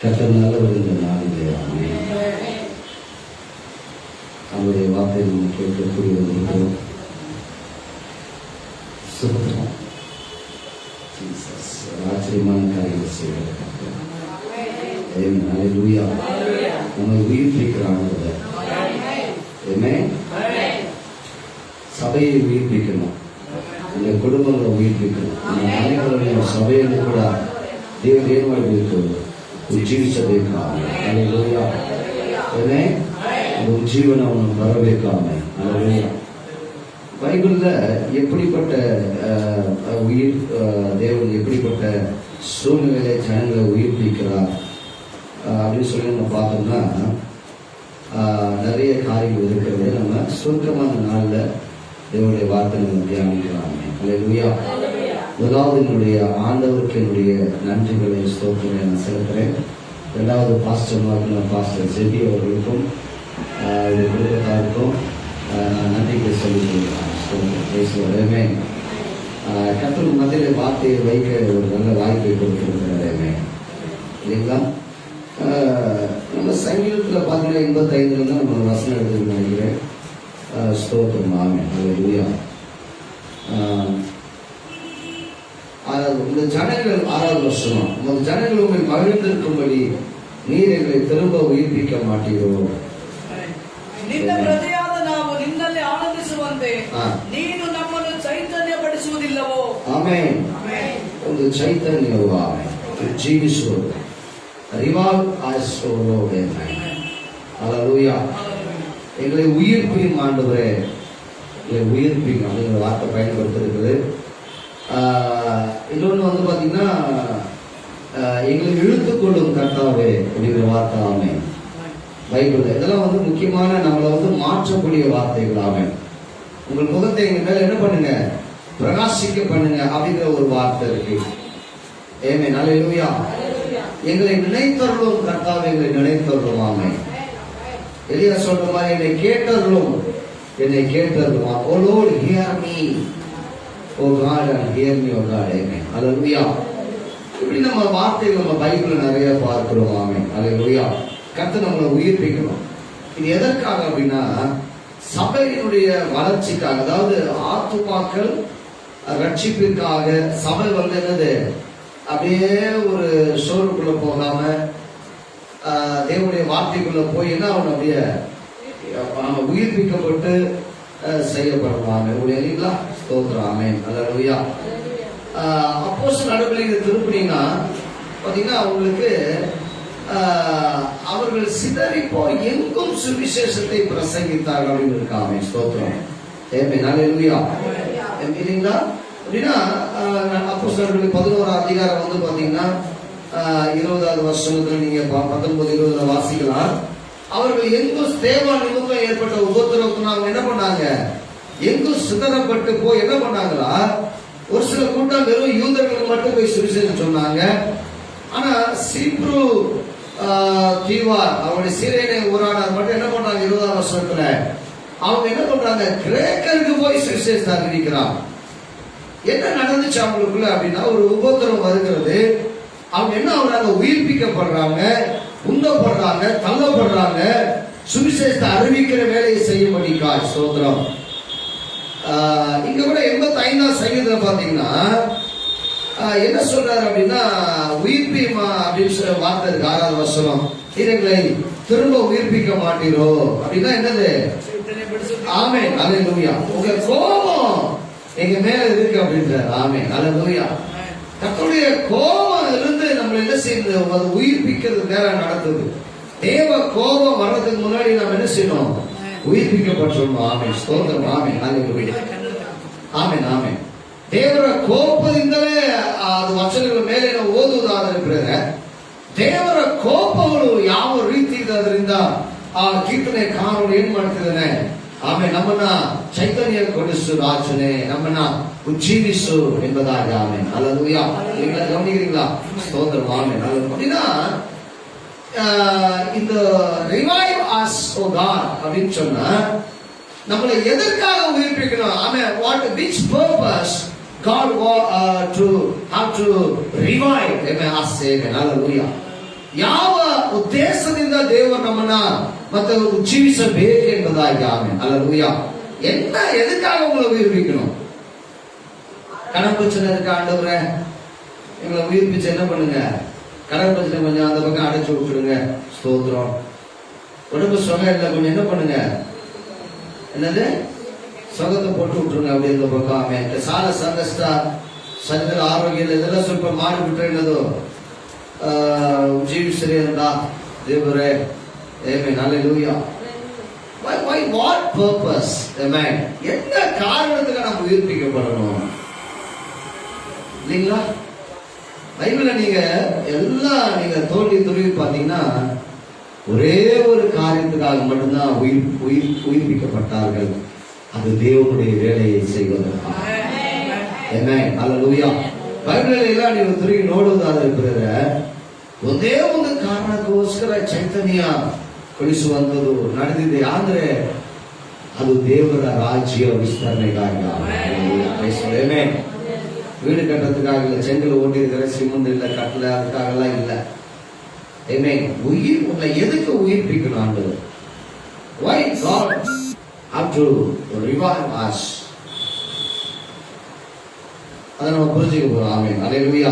கர்த்தர் நல்லவர் இந்த நாளிலே. அவருடைய வார்த்தை நம்ம கேட்கக்கூடிய இருக்கிறோம். சுத்தம் ஆச்சரியமான காரியங்கள் செய்கிறார். நம்ம உயிர்ப்பிக்கிறாங்க. சபையை உயிர்ப்பிக்கணும், இந்த குடும்பங்களை உயிர்ப்பிக்கணும். அனைவருடைய சபையில கூட தேவன் ஏற்படுத்தி உஜ்ஜீவிசಬೇಕಾಗ உஜ்ஜீவனை அவனுக்கு வரவேற்காம. பைபிள்ல எப்படிப்பட்ட உயிர் தேவன் எப்படிப்பட்ட சூழ்நிலை ஜனங்களை உயிர்ப்பிக்கிறார் அப்படின்னு சொல்லி நம்ம பார்த்தோம்னா நிறைய காரியங்கள் இருக்கிறது. நம்ம சுருக்கமான நாளில் தேவனுடைய வார்த்தை நம்ம தியானிக்கிறாங்க. முதலாவது என்னுடைய ஆண்டவருக்கு என்னுடைய நன்றிகளை ஸ்தோத்திரங்களை நான் செலுத்துகிறேன். இரண்டாவது பாஸ்டர் ஜெபி அவர்களுக்கும் குடும்பத்தாருக்கும் நான் நன்றிகளை சொல்லிக்கிறேன். கர்த்தர் மத்தியில் வார்த்தையை வைக்க ஒரு நல்ல வாய்ப்பை கொடுத்திருக்கிறாரே இல்லைங்களா? நம்ம சங்கீதத்தில் பார்த்தீங்கன்னா 85 தான் நம்ம வசனம் எடுத்து நினைக்கிறேன். ஸ்தோத்திரம். ஆமென். ஹல்லேலூயா. இந்த ஜனங்கள் 6வது வசனம், இந்த ஜனங்கள் உங்களை மகிழ்ந்திருக்கும்படி நீர் எங்களை திரும்ப உயிர்ப்பிக்க மாட்டீரோ? ನಿನ್ನ ಹೃದಯದ ನಾವು ನಿನ್ನಲ್ಲಿ ಆನಂದಿಸುವಂತೆ ನೀನು ನಮ್ಮನ್ನು ಚೈತನ್ಯಪಡಿಸುವುದಿಲ್ಲವೋ? ಆಮೆನ್. ಒಂದು ಚೈತನ್ಯವು ಜೀವಿಸುವುದು ರಿವಾಲ್ವ್ ಆಯಿಸುವುದು. ஹல்லேலூயா. எங்களை உயிர்ப்பியும் ஆண்டவரே, எங்களை உயிர்ப்பிங்க அப்படிங்கிற வார்த்தை பயன்படுத்திருக்குது. இன்னொன்று வந்து பார்த்தீங்கன்னா எங்களை இழுத்துக்கொள்ளும் கர்த்தாவே அப்படிங்கிற வார்த்தை. ஆமென். பைபிள் இதெல்லாம் வந்து முக்கியமான நம்மளை வந்து மாற்றக்கூடிய வார்த்தைகள். ஆமென். உங்கள் முகத்தை எங்க மேல என்ன பண்ணுங்க, பிரகாசிக்க பண்ணுங்க அப்படிங்கிற ஒரு வார்த்தை இருக்கு. ஆமென். ஹல்லேலூயா. எங்களை நினைத்தருளும் கர்த்தாவே, எங்களை நினைத்தருளும். ஆமென். எலியா சொல்ற மாதிரி என்னை கேட்டருளும், என்னை கேட்டருளும். O Lord hear me, O God and hear me, O God. Amen. Hallelujah. இப்படி நம்ம வார்த்தைகள் நம்ம பைபிள்ல நிறைய பார்க்கிறோம். ஆமென். ஹல்லேலூயா. கர்த்தர் நம்மளை உயிர்ப்பிக்கணும். இது எதற்காக அப்படின்னா சபையினுடைய வளர்ச்சிக்காக, அதாவது ஆத்துமாக்கள் ரட்சிப்பிற்காக. சபை வந்து என்னது, அப்படியே ஒரு ஷோருக்குள்ள போகாம தேவனுடைய வார்த்தைக்குள்ள போய் என்ன அவன் அப்படியே நம்ம உயிர்ப்பிக்கப்பட்டு செய்யப்படுவாங்க. இல்லைங்களா? ஸ்தோத்திரம். ஆமென். ஹல்லேலூயா. அப்போஸ்தலர் நடவடிக்கைகளை திருப்பினீங்கன்னா பாத்தீங்கன்னா அவங்களுக்கு அவர்கள் சிதறிப்போ எங்கும் சுவிசேஷத்தை பிரசங்கித்தார்கள் அப்படின்னு இருக்காங்க. ஸ்தோத்திரம். ஆமென். ஹல்லேலூயா. இல்லைங்களா? அப்படின்னா அப்போஸ்தலர்கள் 11ஆம் அதிகாரம் வந்து பாத்தீங்கன்னா 20வது வசனத்துல நீங்க 19-20 வாசிக்கலாம். அவர்கள் எங்கும் ஸ்தேவா நிமித்தம் ஏற்பட்ட உபத்திரவத்தினால் அவங்க என்ன பண்ணாங்க, எங்கும் சிதறப்பட்டு போய் என்ன பண்ணாங்களா, ஒரு சில கூட்டம் வெறும் யூதர்கள் மட்டும் போய் சுவிசேஷம் சொன்னாங்க. ஆனா சீப்ரு தீவார் அவருடைய சீரேனை ஊரானார் மட்டும் என்ன பண்றாங்க, 20ஆம் வசனத்துல அவங்க என்ன பண்றாங்க, கிரேக்கருக்கு போய் சுவிசேஷத்தை அறிவிக்கிறாங்க. என்ன நடந்துச்சு அவங்களுக்குள்ள அப்படின்னா, ஒரு உபத்திரம் வருகிறது. அவங்க என்ன ஆகுறாங்க, உயிர்ப்பிக்கப்படுறாங்க, உந்தப்படுறாங்க, தள்ளப்படுறாங்க, சுவிசேஷத்தை அறிவிக்கிற வேலையை செய்யும்படிக்கா. ஸ்தோத்திரம். இங்க கூட 85ஆம் சங்கீதத்துல பாத்தீங்கன்னா என்ன சொல்றாரு அப்படின்னா, உயிர்ப்பிமா அப்படின்னு சொல்ற வார்த்தை இருக்கு. 6வது வசனம், எங்களை திரும்ப உயிர்ப்பிக்க மாட்டீரோ அப்படின்னா என்னது? ஆமென். ஹல்லேலூயா. உங்க கோபம் எங்க மேல இருக்கு அப்படின்றார். ஆமென். ஹல்லேலூயா. கர்த்தருடைய கோபம் இருந்து நம்ம என்ன செய்யுது, அது உயிர்ப்பிக்கிறது நேரம் நடக்குது. தேவ கோபம் வர்றதுக்கு முன்னாடி நம்ம என்ன செய்யணும், உயிர்ப்பிக்கப்பட்டிருக்கணும். ஆமென். ஸ்தோத்திரம். ஆமென். ஹல்லேலூயா. ಆಮೇನ್ ಆಮೇನ್. ದೇವರ ಕೋಪದಿಂದಲೇ ಅದು ವಚನಗಳ ಮೇಲೆ ನಾವು ಓದುವುದಾದರೆ ದೇವರ ಕೋಪಗಳು ಯಾವ ರೀತಿ ಇದೆ, ಅದರಿಂದ ಆ ಕೀರ್ತನೆ ಕಾನೂನು ಏನ್ ಮಾಡ್ತಿದ್ದಾನೆ, ಆಮೇಲೆ ನಮ್ಮನ್ನ ಚೈತನ್ಯಗೊಳಿಸು ರಾಜನೆ, ನಮ್ಮನ್ನ ಉಜ್ಜೀವಿಸು ಎಂಬುದಾಗಿ. ಆಮೇನ್. அல்லேலூயா. நீங்க கவனிக்கிறீங்களா? ஸ்தோத்திரம். ஆமென். அப்படின்னா இந்த ரிவைவ் அஸ் ஓ காட் அப்படின்னு சொன்னா நம்மளை எதற்காக உயிர்ப்பிக்கணும்? Amen. What which purpose God to have to revive us. Amen. Hallelujah. ಯಾವ ಉದ್ದೇಶದಿಂದ ದೇವರು ನಮ್ಮನ್ನ ಮತ್ತೆ ಜೀವಿಸಬೇಕು ಎಂಬುದಾಗಿ. ಆಮೇಲೆ அல்லேலூயா. என்ன எதுக்காக உங்களை உயிர்ப்பிக்கணும்? கடன் பிரச்சனை இருக்கு ஆண்டவரே, எங்களை உயிர்ப்பிச்சு என்ன பண்ணுங்க? கடன் பிரச்சனை கொஞ்சம் அந்த பக்கம் அடைச்சு விட்டுடுங்க. ஸ்தோத்திரம். உடம்பு சுகம் இல்லை, கொஞ்சம் என்ன பண்ணுங்க? என்னது சுகத்தை போட்டு விட்டுருங்க அப்படி இந்த பக்கம். ಆಮೇಲೆ ಸಾಲ ಸಂಕಷ್ಟ ಶರೀರ ಆರೋಗ್ಯ ಇದೆಲ್ಲ ಸ್ವಲ್ಪ ಮಾಡಿಬಿಟ್ರೆ ಏನದು ಜೀವಿಸ್ರಿ ಅಂತ ದೇವರೇ. Amen. Hallelujah. Why what purpose? Amen. என்ன காரணத்துக்கு நம்ம உயிர்ப்பிக்கப்படணும் இல்லைங்களா? பைபிள்ல நீங்க எல்லாம் நீங்க தோண்டி துருவி பார்த்தீங்கன்னா ஒரே ஒரு காரியத்துக்காக மட்டும்தான் உயிர்ப்பிக்கப்பட்டார்கள். அது தேவனுடைய வேலையை செய்வதற்காக. Amen. Hallelujah. ಬೈಬಲ್ ಎಲ್ಲ ನೀವು ತಿರುಗಿ ನೋಡುವುದಾದ್ರೆ ಒಂದೇ ಒಂದು ಕಾರಣಕ್ಕೋಸ್ಕರ ಚೈತನ್ಯ ಕಳಿಸುವಂಥದ್ದು ನಡೆದಿದೆ. ಆದ್ರೆ ಅದು ದೇವರ ರಾಜ್ಯ ವಿಸ್ತರಣೆಗಾಗಿ. வீடு கட்டுறதுக்காக செங்கல் ஓட்டிருக்கிற சிமெண்ட் இல்ல, கட்டல, அதுக்காக இல்ல. உயிர் உங்களை எதுக்கு உயிர்ப்பிக்கணும் ஆண்டவர்? Why God have to revive us? அதை நம்ம புரிஞ்சுக்க போறோம். ஆமென். ஹல்லேலூயா.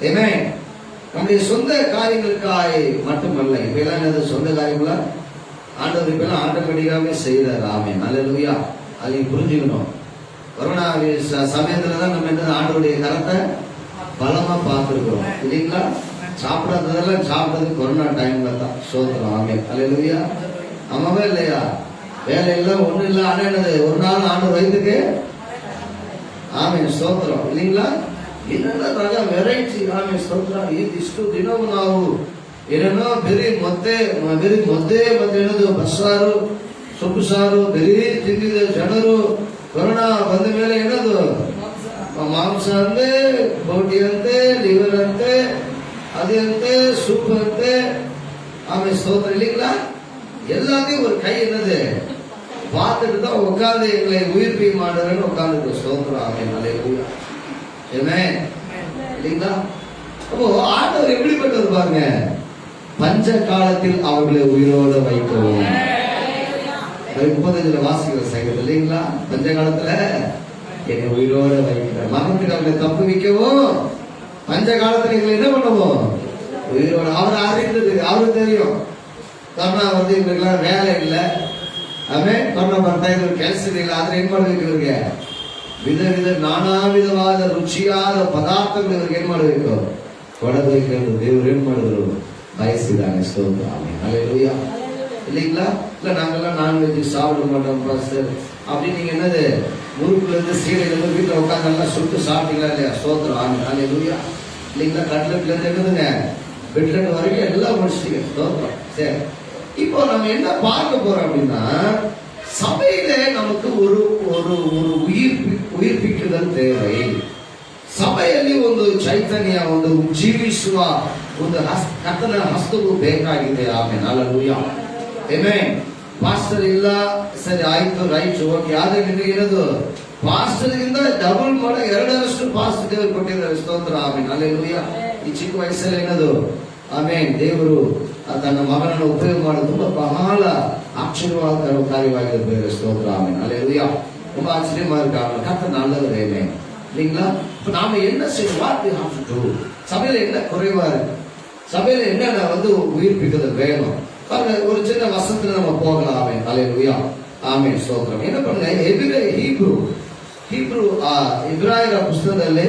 ஆமென். நம்முடைய சொந்த காரியங்களுக்காக மட்டுமல்ல. இப்ப எல்லாம் என்னது சொந்த காரியங்களா? ஆண்டவர் இப்ப எல்லாம் ஆட்டோமேட்டிக்காவே செய்யறாரு. ஆமென். ஹல்லேலூயா. அதை புரிஞ்சுக்கணும். கொரோனா சமயத்துலதான் நம்ம என்ன ஆண்டவருடைய கரத்தை பலமா பார்த்திருக்கிறோம் இல்லைங்களா? சாப்பிடாததெல்லாம் சாப்பிட்டது கொரோனா டைம்ல தான். ஸ்தோத்திரம். ஆமென். ஹல்லேலூயா. ஆமாவே இல்லையா? வேலை இல்லை, ஒண்ணு இல்லை. ஆனா என்னது ஒரு நாள் ஆண்டு வயதுக்கு. ಆಮೇಲೆ ಸ್ತೋತ್ರ ಇಲ್ಲಿಂಗ್ಲ ಏನೆಲ್ಲ ರಾಗ ವೆರೈಟಿ. ಆಮೇಲೆ ಸ್ತೋತ್ರ. ಇದಿಷ್ಟು ದಿನವೂ ನಾವು ಏನೇನೋ ಬೆರಿ ಮೊದ್ದೆ ಮತ್ತೆ ಏನದು ಬಸ್ಸಾರು ಸೊಪ್ಪು ಸಾರು ಬೆರಿ ತಿಂದಿದ ಜನರು ಕೊರೋನಾ ಬಂದ ಮೇಲೆ ಏನದು ಮಾಂಸ ಅಂತೆ, ಬೋಟಿ ಅಂತೆ, ಲಿವರ್ ಅಂತೆ, ಅದಂತೆ, ಸೂಪ್ ಅಂತೆ. ಆಮೇಲೆ ಸ್ತೋತ್ರ இல்லைங்களா? எல்லாத்தையும் ஒரு கை என்னது பார்த்துட்டு தான் உட்கார்ந்து எங்களை உயிர்ப்பி மாடுறேன்னு உட்கார்ந்து ஸ்தோத்திரம். ஆமென். ஹல்லேலூயா. ஆமென். இல்லைங்களா? அப்போ ஆண்டவர் எப்படிப்பட்டது பாருங்க. பஞ்ச காலத்தில் அவர்களை உயிரோட வைக்கவும். 35 வாசிக்கிற சங்கத்தில் இல்லைங்களா? பஞ்ச காலத்துல என்னை உயிரோட வைக்கிற மரணத்துக்கு அவர்களை தப்பு வைக்கவும், பஞ்ச காலத்துல எங்களை என்ன பண்ணுவோம்? உயிரோட. அவர் அறிந்தது, அவருக்கு தெரியும். கொரோனா வந்து இவங்களுக்கெல்லாம் வேலை இல்லை, ಆಮೇಲೆ ಕೊರೋನಾ ಬರ್ತಾ ಇದ್ರು, ಕೆಲಸ ಇಲ್ಲ. ಆದ್ರೆ ಏನ್ ಮಾಡ್ಬೇಕು? ಇವ್ರಿಗೆ ವಿಧ ನಾನಾ ವಿಧವಾದ ರುಚಿಯಾದ ಪದಾರ್ಥಗಳು ಇವ್ರಿಗೆ ಏನ್ ಮಾಡ್ಬೇಕು? ಕೊಡಬೇಕು ಎಂದು ದೇವ್ರು ಏನ್ ಮಾಡಿದ್ರು? ಬಯಸಿದ್ದಾನೆ. ಸ್ತೋತ್ರ. ಆಮೆನ್. ஹல்லேலூயா. இல்லைங்களா? இல்ல நாங்கெல்லாம் நான்வெஜ் சாப்பிட மாட்டோம் பாஸ்டர் அப்படின்னு நீங்க என்னது ஊருக்குள்ள இருந்து சீடையில இருந்து வீட்டுல உட்காந்து நல்லா சுட்டு சாப்பிட்டீங்களா இல்லையா? ஸ்தோத்திரம். ஆமென். ஹல்லேலூயா. இல்லைங்களா? கட்லெட்ல இருந்து என்னதுங்க பெட்லெட் வரைக்கும் எல்லாம் முடிச்சிட்டீங்க. ஸ்தோத்திரம். சரி, இப்போ நம்ம என்ன பார்க்க போறோம் அப்படின்னா, சபையில நமக்கு ஒரு ஒரு ஒரு ಉಯಿರ್ಪಿಕ್ಕುದಲ್ தேவை. ಸಭೆಯಲ್ಲಿ ಒಂದು ಚೈತನ್ಯ, ಒಂದು ಜೀವಿಸುವ ಒಂದು ಕರ್ತನ ಹಸ್ತವು ಬೇಕಾಗಿದೆ. ಆಮೆನ್. ಹಲ್ಲೇಲೂಯಾ. ಆಮೆನ್. ಪಾಸ್ಟರ್ ಇಲ್ಲ, ಸರಿ ಆಯ್ತು, ರೈಟ್, ಓಕೆ. ಆದ್ರೆ ನಿಮಗೆ ಏನದು ಪಾಸ್ಟರ್ಗಿಂತ ಡಬಲ್ ಮಾಡೋ 2ರಷ್ಟು ಪಾಸ್ಟರ್ ದೇವರು ಕೊಟ್ಟಿದ್ದಾರೆ. ಸ್ತೋತ್ರ. ಆಮೆನ್. ಹಲ್ಲೇಲೂಯಾ. ಈ ಚಿಕ್ಕ ವಯಸ್ಸಲ್ಲಿ ಏನದು ಆಮೆನ್ ದೇವರು ತನ್ನ ಮಗನನ್ನು ಉಪಯೋಗ ಮಾಡೋದು ತುಂಬಾ ಬಹಳ ಆಶ್ಚರ್ಯವಾದ ಕಾರ್ಯವಾಗಿರಬೇಕು. ಸ್ತೋತ್ರ. ಆಮೆನ್. ஹல்லேலூயா. ரொம்ப ஆச்சரியமா இருக்காங்க. கர்த்தர் நல்லவர். ஆமென். இல்லைங்களா? இப்ப நாம என்ன செய்யணும்? சபையில என்ன குறைவா இருக்கு? சபையில என்ன வந்து உயிர்ப்பிக்கிறது வேணும்? ஒரு சின்ன வசனத்துல நம்ம போகலாம். ஆமென். ஹல்லேலூயா. ಆಮೆನ್. ಸ್ತೋತ್ರ. என்ன பண்ணுங்க, ಹೀಬ್ರೂ ಇಬ್ರಾಯರ ಪುಸ್ತಕದಲ್ಲಿ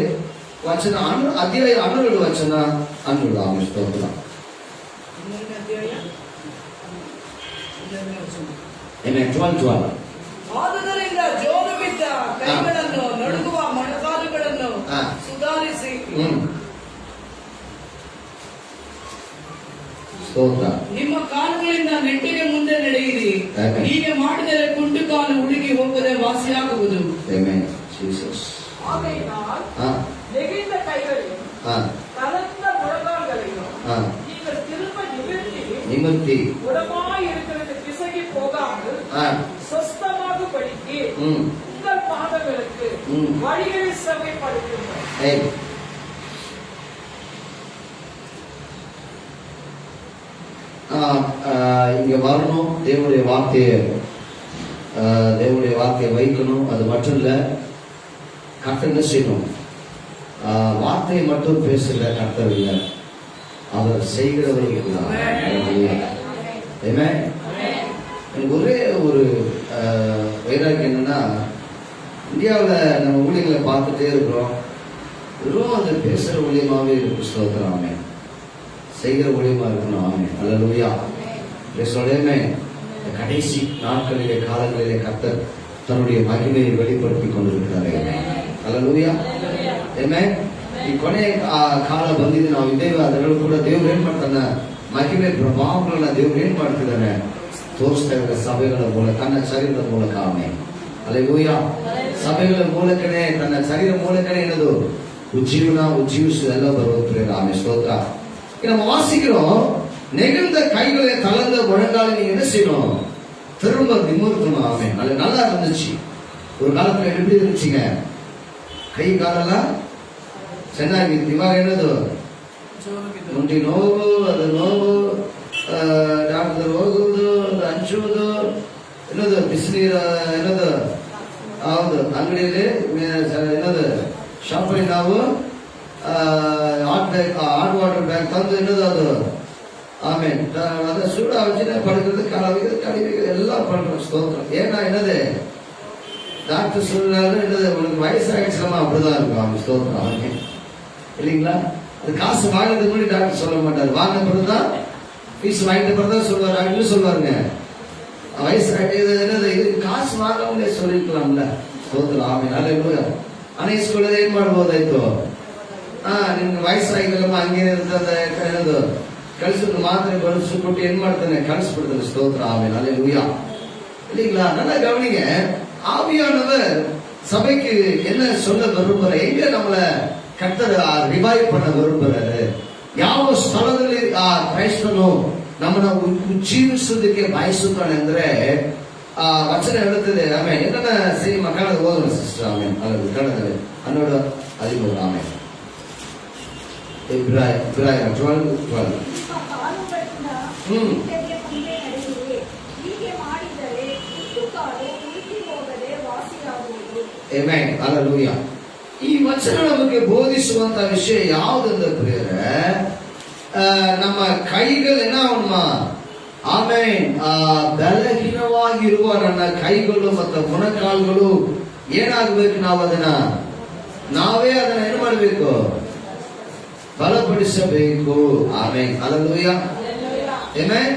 ವಚನ ಅಧ್ಯಾಯ 12 ವಚನ 12. ಆಮೆನ್. ಸ್ತೋತ್ರ. ಆಮೆನ್. 12. ಆದುದರಿಂದ ಜೋರು ಬಿದ್ದ ಕೈಗಳನ್ನು, ನಡುಗುವ ಮೊಣಕಾಲುಗಳನ್ನು ಸುಧಾರಿಸಿ ನಿಮ್ಮ ಕಾಲುಗಳಿಂದ ನೆಟ್ಟಿಗೆ ಮುಂದೆ ನಡೆಯಿರಿ. ಹೀಗೆ ಮಾಡಿದರೆ ಕುಂಟು ಕಾಲು ಹುಡುಗಿ ಹೋಗದೆ ವಾಸಿಯಾಗುವುದು. நெகிழ்ந்த கைகளையும் கலந்த முழங்கால்களையும் நீங்கள் திரும்ப நிமிர்த்தி உடமாய் இருக்கிறது பிசகி போகாமல் சொஸ்தமாக படிக்கு உங்கள் பாதங்களுக்கு வழிகளை செவ்வைப்படுத்துங்கள். இங்க வரணும், தேவனுடைய வார்த்தையை வைக்கணும். அது மட்டும் இல்ல, கர்த்தர் என்ன செய்யணும்? வார்த்தையை மட்டும் பேசுகிற கர்த்தர் இல்லை, அவர் செய்கிறவர்கள் தான். எனக்கு ஒரே ஒரு வைராக்கியம் என்னன்னா, இந்தியாவில் நம்ம ஊழியர்களை பார்த்துட்டே இருக்கிறோம், வெறும் அது பேசுகிற ஊழியமாகவே இருக்கு. ஸ்தோத்திரம். ஆமென். செய்கிற ஊழியமா இருக்கணும். ஆமென். அல்லேலூயா. சொல்லுமே, கடைசி நாட்களிலே காலங்களிலே கர்த்தர் தன்னுடைய மகிமையை வெளிப்படுத்தி கொண்டிருக்கிறாரே. அல்லேலூயா. ಆಮೆನ್. ಈ ಕೊನೆ ಕಾಲ ಬಂದಿದೆ, ನಾವು ಇದ್ದೇವೆ. ಅದರಲ್ಲೂ ಕೂಡ ದೇವ್ರು ಏನ್ ಮಾಡ್ತಾನೆ? ಮಹಿಮೆ ಪ್ರಭಾವಗಳನ್ನ ದೇವ್ರು ಏನ್ ಮಾಡ್ತಿದ್ದಾನೆ? ತೋರಿಸ್ತಾ ಇದ್ದಾರೆ ಸಭೆಗಳ ಮೂಲಕ, ತನ್ನ ಶರೀರದ ಮೂಲಕ. ಆಮೆನ್. அல்லேலூயா. ಸಭೆಗಳ ಮೂಲಕನೇ, ತನ್ನ ಶರೀರ ಮೂಲಕನೇ ಏನದು உஜ்ஜீவிசுதெல்ல வருவது. ஆமென். ஸ்தோத்திரம். நம்ம வாசிக்கிறோம், நெகிழ்ந்த கைகளை தளர்ந்த முழங்காலை நீங்க என்ன செய்யணும்? திரும்ப நிமிர்த்தணும். ஆமென். அது நல்லா இருந்துச்சு. ஒரு காலத்துல எப்படி இருந்துச்சுங்க? ಕೈ ಕಾಲೆಲ್ಲ ಚೆನ್ನಾಗಿತ್ತು. ಇವಾಗ ಏನದು? ಮುಂಟಿ ನೋವು, ಅದು ನೋವು, ಡಾಕ್ಟರ್ ಹೋಗುವುದು, ಅದು ಹಂಚುವುದು, ಏನದು ಬಿಸಿನೀರು, ಏನದು ಹೌದು ಅಂಗಡಿಯಲ್ಲಿ ಏನದು ಶಾಪಲ್ಲಿ ನಾವು ಹಾಟ್ ವಾಟರ್ ಬ್ಯಾಗ್ ತಂದು ಏನದು ಅದು ಆಮೇಲೆ அதை சூடா வச்சுட்டு படுக்கிறது, கழுவிக்கிறது, கழுவிக்கிறது எல்லாம் பண்றோம். ஸ்தோத்திரம். ஏன்னா என்னது? டாக்டர் சொல்றாரு, என்னது உனக்கு வயசாகிடுச்சுலமா, அப்படிதான் இருக்கும். அவங்க ஸ்தோத்திரம் இல்லைங்களா? அது காசு வாங்கினதுக்கு முன்னாடி டாக்டர் சொல்ல மாட்டாரு, வாங்கின பிறகுதான் ஃபீஸ் வாங்கிட்ட பிறகுதான் சொல்லுவாரு. அப்படின்னு சொல்லுவாருங்க, வயசு என்னது இது ಕಾಸು ವಾಗವೇ சொல்லிக்கலாம்ல. ஸ்தோத்திரம். ಆಮೆನ್. அல்லேலூயா. ಅನಿಸ್ಕೊಳ್ಳೋದು ಏನ್ ಮಾಡ್ಬೋದಾಯ್ತು? ನಿಮ್ಗೆ ವಯಸ್ಸಾಗಿಲ್ಲಮ್ಮ, ಹಂಗೇನೆ ಇರ್ತದೆ, ಏನದು ಕಳಿಸಿದ್ರು ಮಾತ್ರೆ ಬರೆಸು ಕೊಟ್ಟು ಏನ್ ಮಾಡ್ತಾನೆ? ಕಳಿಸ್ಬಿಡ್ತಾನೆ. ஸ்தோத்திரம். ஆமென். அல்லேலூயா. இல்லைங்களா? நல்லா கவனிங்க. ஆவியானவர் சபைக்கு என்ன சொல்ல விரும்புற, எங்க நம்மள கர்த்தர் ரிவைவ் பண்ண விரும்புறாரு? ಯಾವ ಸ್ಥಳದಲ್ಲಿ ಕ್ರೈಸ್ತನು ನಮ್ಮನ್ನ ಉಜ್ಜೀವಿಸೋದಕ್ಕೆ ಬಯಸುತ್ತಾನೆ ಅಂದ್ರೆ ವಚನ ಹೇಳುತ್ತದೆ. ಆಮೇಲೆ ಏನನ್ನ ಶ್ರೀ ಮಕ್ಕಳದ ಓದೋಣ ಸಿಸ್ಟರ್. ಆಮೇಲೆ ಅದು ಕನ್ನಡದಲ್ಲಿ 12:13. ಆಮೇಲೆ ಇಬ್ರಾಹಿಂ 12:12. ಆಮೆನ್. ಹಲ್ಲೆಲೂಯಾ. ಈ ವಚನ ನಮಗೆ ಬೋಧಿಸುವಂತ ವಿಷಯ ಯಾವುದಂದ್ರೆ ಪ್ರಿಯರೇ, ನಮ್ಮ ಕೈಗಳೇನ ಆಮೇನ್ ಬಲಹೀನವಾಗಿರುವ ನನ್ನ ಕೈಗಳು ಮತ್ತು ಮೊಣಕಾಲುಗಳು ಏನಾಗಬೇಕು? ನಾವೇ ಅದನ್ನ ಏನು ಮಾಡಬೇಕು? ಬಲಪಡಿಸಬೇಕು. ಆಮೆನ್. ಹಲ್ಲೆಲೂಯಾ. ಆಮೆನ್.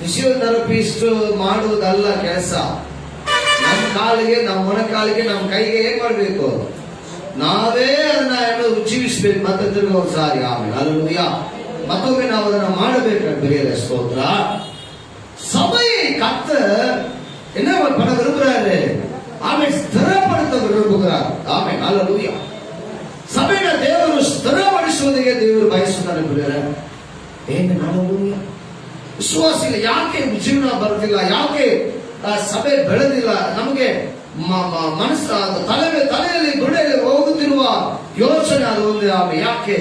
ಫಿಸಿಯೋಥೆರಪಿಸ್ಟ್ ಮಾಡುವುದಲ್ಲ ಕೆಲಸ. ನಮ್ಮ ಕಾಲಿಗೆ, ನಮ್ಮ ಮೊಣಕಾಲಿಗೆ, ನಮ್ಮ ಕೈಗೆ ಏನ್ ಮಾಡಬೇಕು? ನಾವೇ ಅದನ್ನ ಉಜ್ಜೀವಿಸಬೇಕು. ಮತ್ತೆ ತಿರುಗಿ ಸಾರಿ. ಆಮೇಲೆ ಹಲ್ಲೆಲೂಯಾ. மத்தவங்க ನಾವು ಅದನ್ನ ಮಾಡಬೇಕು. பெரிய ஸ்தோத்திர. சபையை கர்த்தர் என்ன பண்ண விரும்புறாரு? ஆமென். ஸ்திரப்படுத்த விரும்புகிறார். ಆಮೆನ್. ஹalleluya. ಸಭೆಯ ದೇವರು ಸ್ಥಿರಪಡಿಸುವುದಕ್ಕೆ ದೇವರು ಬಯಸುತ್ತಾನೆ. ಪ್ರಿಯರೇ, ಏನು ಹalleluya. ವಿಶ್ವಾಸಿಗಳು ಯಾಕೆ ಜೀವನ ಬರ್ತಿಲ್ಲ? ಯಾಕೆ ಸಭೆ ಬೆಳೆದಿಲ್ಲ? ನಮಗೆ ಮನಸ್ಸು ತಲೆಯಲ್ಲಿ ಗುಡ್ಡೆಯಲ್ಲಿ ಹೋಗುತ್ತಿರುವ ಯೋಚನೆ ಅದು ಒಂದೇ. ಆಮೇಲೆ ಯಾಕೆ?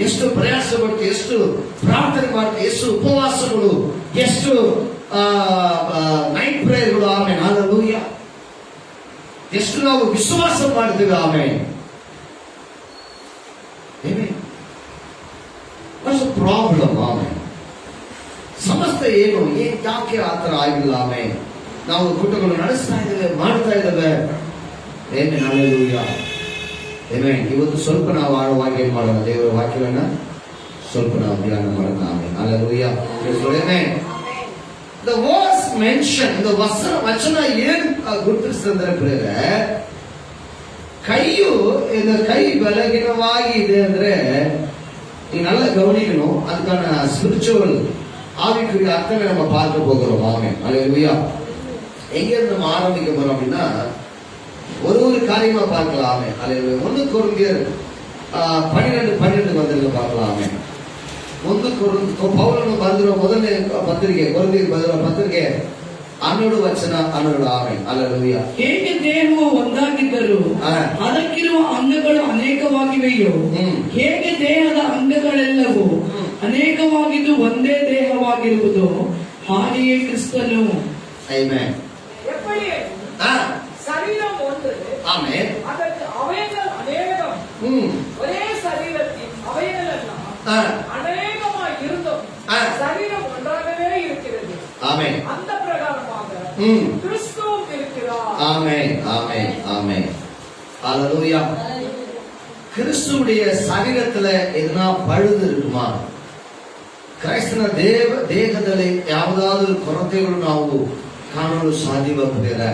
ಎಷ್ಟು ಪ್ರಯಾಸ ಪಟ್ಟು, ಎಷ್ಟು ಪ್ರಾರ್ಥನೆ ಮಾಡ್ತೀವಿ, ಎಷ್ಟು ಉಪವಾಸಗಳು, ಎಷ್ಟು ನೈಟ್ ಪ್ರೇಯರ್ಗಳು. ಆಮೇಲೆ ಹಲ್ಲೆಲೂಯಾ. ಎಷ್ಟು ನಾವು ವಿಶ್ವಾಸ ಮಾಡ್ತೀವಿ. ಆಮೇಲೆ ಪ್ರಾಬ್ಲಮ್. ಆಮೇಲೆ ಸಮಸ್ಯೆ ಏನು? ಯಾಕೆ ಆತರ ಆಗಿಲ್ಲ? ಆಮೇಲೆ ನಾವು ಕುಟುಂಬಗಳು ನಡೆಸ್ತಾ ಇದ್ದೇವೆ, ಮಾಡ್ತಾ ಇದ್ದೇವೆ. ಏನೇ ಹಲ್ಲೆಲೂಯಾ. ಆಮೆನ್. ಇವತ್ತು ಸ್ವಲ್ಪ ನಾವು ಆಳವಾಗಿ ಏನ್ ಮಾಡೋಣ? ದೇವರ ವಾಕ್ಯವನ್ನ ಸ್ವಲ್ಪ ನಾವು ಧ್ಯಾನ ಮಾಡೋಣ. Amen. Hallelujah. Amen. The words mentioned, the ವಚನ ಏನು ಗುರುತಿಸ್ತಂದ್ರೆ ಪ್ರಿಯರೇ, ಕೈ ಬಲಹೀನವಾಗಿ ಇದೆ ಅಂದ್ರೆ நீ நல்லா கவனிக்கணும். அதுக்கான ஸ்பிரிச்சுவல் ஆவிக்குரிய அர்த்தமே நம்ம பார்க்க போகிறோம். ஆமென். ஹல்லேலூயா. எங்க இருந்து நம்ம ஆரம்பிக்க போறோம் அப்படின்னா, ஒரு காரியமா பார்க்கலாம். ஆமென். ஹல்லேலூயா. 1 கொரிந்தியர் 12:12 வந்து பார்க்கலாம். ஆமென். 1 பவுலನು ಬರೆದಿರುವ ಮೊದಲನೇ ಪತ್ರಿಕೆ, ಕೊರಿಂಥಿಯರಿಗೆ ಬರೆದಿರುವ ಪತ್ರಿಕೆ 12 ವಚನ 12. ಆಮೆನ್. ಹಲ್ಲೇಲೂಯಾ. ಹೇಗೆ ದೇಹವು ಒಂದಾಗಿದ್ದರೂ ಅದಕ್ಕಿರುವ ಅಂಗಗಳು ಅನೇಕವಾಗಿವೆಯೋ, ಹೇಗೆ ದೇಹದ ಅಂಗಗಳೆಲ್ಲವೂ ಅನೇಕವಾಗಿದ್ದು ಒಂದೇ ದೇಹವಾಗಿರುವುದು, ಹಾಗೆಯೇ ಕ್ರಿಸ್ತನು. Amen. எப்படி சரீரம் ஒன்று, ஆமென், அதற்கு அவயங்கள் அநேகம், ஒரே சரீரத்தின் அவயங்கள் எல்லாம் அநேகமாய் இருந்தும் சரீரம் ஒன்றாகவே இருக்கிறது. ஆமென். அந்த பிரகாரமாக கிறிஸ்துவும் இருக்கிறார். ஆமென், ஆமென், ஆமென். ஹalleluya. கிறிஸ்துவுடைய சரீரத்துல எதுனா பழுது இருக்குமா? ಕ್ರೈಸ್ತನ ದೇಹದಲ್ಲಿ ಯಾವುದಾದ್ರೂ ಕೊರತೆಗಳು ನಾವು ಕಾಣಲು ಸಾಧ್ಯವಾಗುತ್ತಿಲ್ಲ?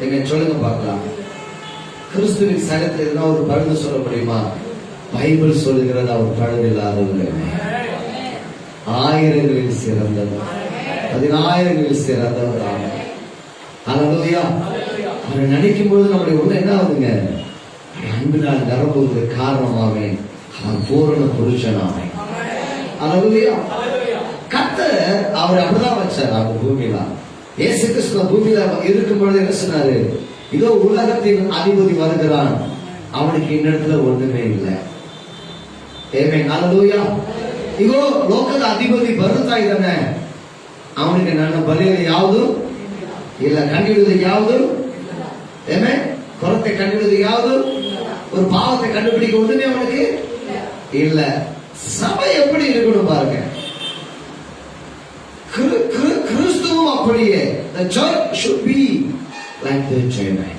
எங்க சொல்லுங்க பார்க்கலாம். கிறிஸ்துவின் சரீரத்தில் எதுனா ஒரு பழுது சொல்ல முடியுமா? பைபிள் சொல்லுகிறது அவர் பழுது இல்லாதவர், ஆயிரங்களில் சிறந்தவர், 10,000களில் சிறந்தவர். ஹalleluya. அவரை நினைக்கும் பொழுது நம்முடைய உள்ள என்ன ஆகுதுங்க? அன்பினால் நிரம்புவதற்கு காரணமாவே அவன் பூரண புருஷனாவே. ஹalleluya. கர்த்தர் அவர் அப்படிதான் வச்சார். அவர் பூமியில இயேசு கிறிஸ்து பூமியில இருக்கும் பொழுது என்ன சொன்னாரு? இதோ உலகத்தின் அதிபதி வருகிறான், அவனுக்கு இன்னிடத்துல ஒண்ணுமே இல்லை. ஆமென், ஹalleluya. இதோ ಲೋಕದ ಅಧಿಪತಿ ಬರುತ್ತಾ ಇದ್ದಾನೆ, ಅವನಿಗೆ ನನ್ನ ಬಲಿಯಲ್ಲಿ ಯಾವುದು ಇಲ್ಲ, ಕಂಡುಹಿಡಿಯೋದಕ್ಕೆ ಯಾವುದು? ಆಮೆನ್. ಕೊರತೆ ಕಂಡುಹಿಡಿಯೋದಕ್ಕೆ ಯಾವುದು? ஒரு பாவத்தை கண்டுபிடிக்க ஒண்ணுமே அவனுக்கு இல்ல. சபை எப்படி இருக்கணும் பாருங்க. கிறிஸ்துவும் அப்படியே. The church should be like the church.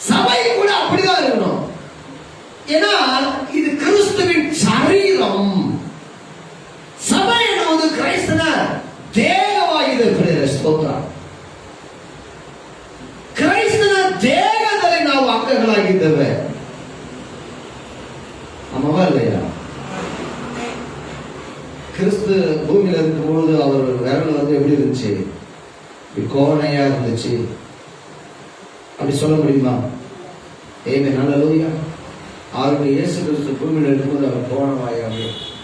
சபை கூட அப்படிதான் இருக்கணும். ஏன்னா இது கிறிஸ்துவின் சரீரம். சபை என்பது கிறிஸ்தன ದೇಹವಾಗಿದೆ. ಸ್ತೋತ್ರ. ಕ್ರೈಸ್ತನ ದೇಹದಲ್ಲಿ ನಾವು ಅಂಗಗಳಾಗಿದ್ದೇವೆ. ஆமாவா இல்லையா? கிறிஸ்து பூமியில இருக்கும்போது அவர் விரல் எப்படி இருந்துச்சு? கோணையா இருந்துச்சு. அப்படி சொல்ல முடியுமா? ஆமென், ஹalleluya. அவருடைய இயேசு கிறிஸ்து பூமியில இருக்கும்போது அவர் கோணவாயாக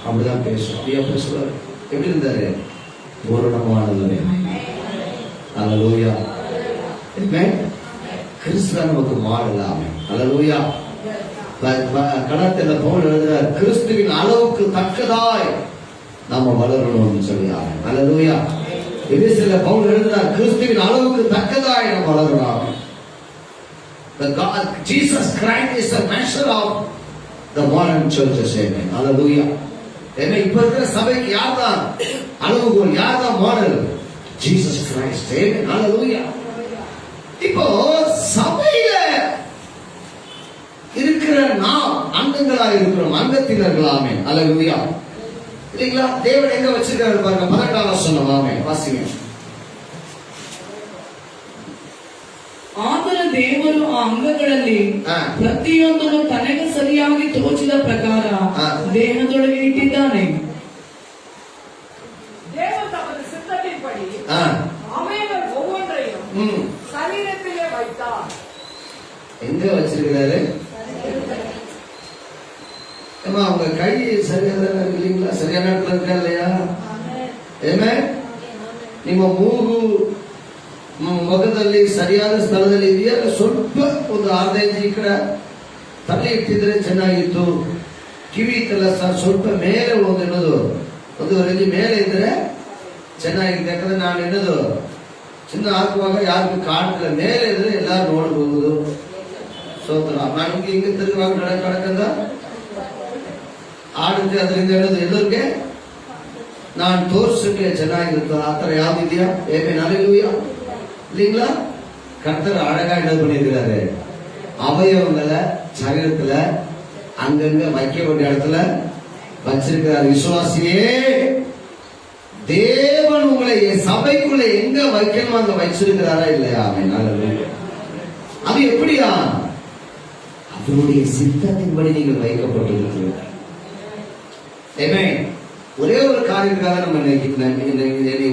அப்படிதான் பேசும். அப்படியா பேசுவார்? எப்படி இருந்தாரு? பூரணமானது. ஹalleluya. ஆமென். கிறிஸ்து நமக்கு மாறலாமே. ஹalleluya. கலாத்தியர்ல பவுல் எழுதுறார், கிறிஸ்துவின் அளவுக்கு தக்கதாய் நாம வளரணும்னு சொல்லி. ஹalleluya. எபேசியர்ல பவுல் எழுதுறார், கிறிஸ்துவின் அளவுக்கு தக்கதாய் நாம் வளரணும். Jesus Christ is the measure of the modern churches. Amen, hallelujah. ஏன்னா இப்ப இருக்கிற சபைக்கு யார் தான் அளவுகோல், யார் தான் model? Jesus Christ. Amen, hallelujah. இப்போ சபையில இருக்கிற நாம் அங்கங்களாக இருக்கிறோம், அங்கத்தினர்களாமே. ஹalleluya. இல்லீங்களா? தேவன் எங்க வச்சிருக்காரு பாருங்க. 18ஆம் வசனம். ஆமென், வாசிங்க. ಆದರ ದೇವರು ಆ ಅಂಗಗಳಲ್ಲಿ ಪ್ರತಿಯೊಂದನ್ನು ತನಗೆ ಸರಿಯಾಗಿ ತೋಚಿದ ಪ್ರಕಾರ ದೇಹದೊಳಗೆ ಇಟ್ಟಿದ್ದಾನೆ. தேவன் தமது சித்தத்தின்படி அவைகள் ஒவ்வொன்றையும் சரீரத்திலே வைத்தார். எங்க வச்சிருக்கிறாரு? உங்க கை சரியான இல்லைங்களா? சரியான இடத்துல இருக்கா இல்லையா? ಆಮೆನ್. ನಿಮ್ಮ ಮೂಗು ಮುಖದಲ್ಲಿ ಸರಿಯಾದ ಸ್ಥಳದಲ್ಲಿ ಇದೆಯಾ? ಸ್ವಲ್ಪ ಒಂದು 1/2 ಇಂಚ್ ಈ ಕಡೆ ತಲೆ ಇಟ್ಟಿದ್ರೆ ಚೆನ್ನಾಗಿತ್ತು. ಕಿವಿ ಇತ್ತಲ್ಲ ಸರ್, ಸ್ವಲ್ಪ ಮೇಲೆ ಎನ್ನೋದು 1.5 ಇಂಚ್ ಮೇಲೆ ಇದ್ರೆ ಚೆನ್ನಾಗಿದೆ. ಯಾಕಂದ್ರೆ ನಾನು ಎನ್ನೋದು ಚಿನ್ನ ಹಾಕುವಾಗ ಯಾರಿಗೂ ಕಾಣ್ತಿಲ್ಲ, ಮೇಲೆ ಇದ್ರೆ ಎಲ್ಲಾರು ನೋಡಬಹುದು. ಸ್ತೋತ್ರ. ನಾನು ಹಿಂಗೆ ತಿರುಗುವಾಗ ಕಡಕಂದ ಆಡುತ್ತೆ, ಅದರಿಂದ ಹೇಳೋದು ಎಲ್ಲರಿಗೆ ನಾನು ತೋರ್ಸಕ್ಕೆ ಚೆನ್ನಾಗಿರುತ್ತೆ. ಆತರ ಯಾವ್ದಿದ್ಯಾ? ಆಮೆನ್, ஹalleluya. இல்லீங்களா? கர்த்தர் அழகா என்ன பண்ணிருக்கிறாரு? அவயவங்களை சரீரத்துல அங்கங்க வைக்க வேண்டிய இடத்துல வச்சிருக்கிறார். விசுவாசியே, தேவன் உங்களை சபைக்குள்ள எங்க வைக்கணுமோ அங்க வச்சிருக்கிறாரா இல்லையா? ஆமென், ஹalleluya. அது எப்படியா? அவருடைய சித்தத்தின்படி நீங்கள் வைக்கப்பட்டிருக்கிறீர்கள். ஆமென். ஒரே ஒரு ಕಾರ್ಯಕ್ಕಾಗ ನಮ್ಮ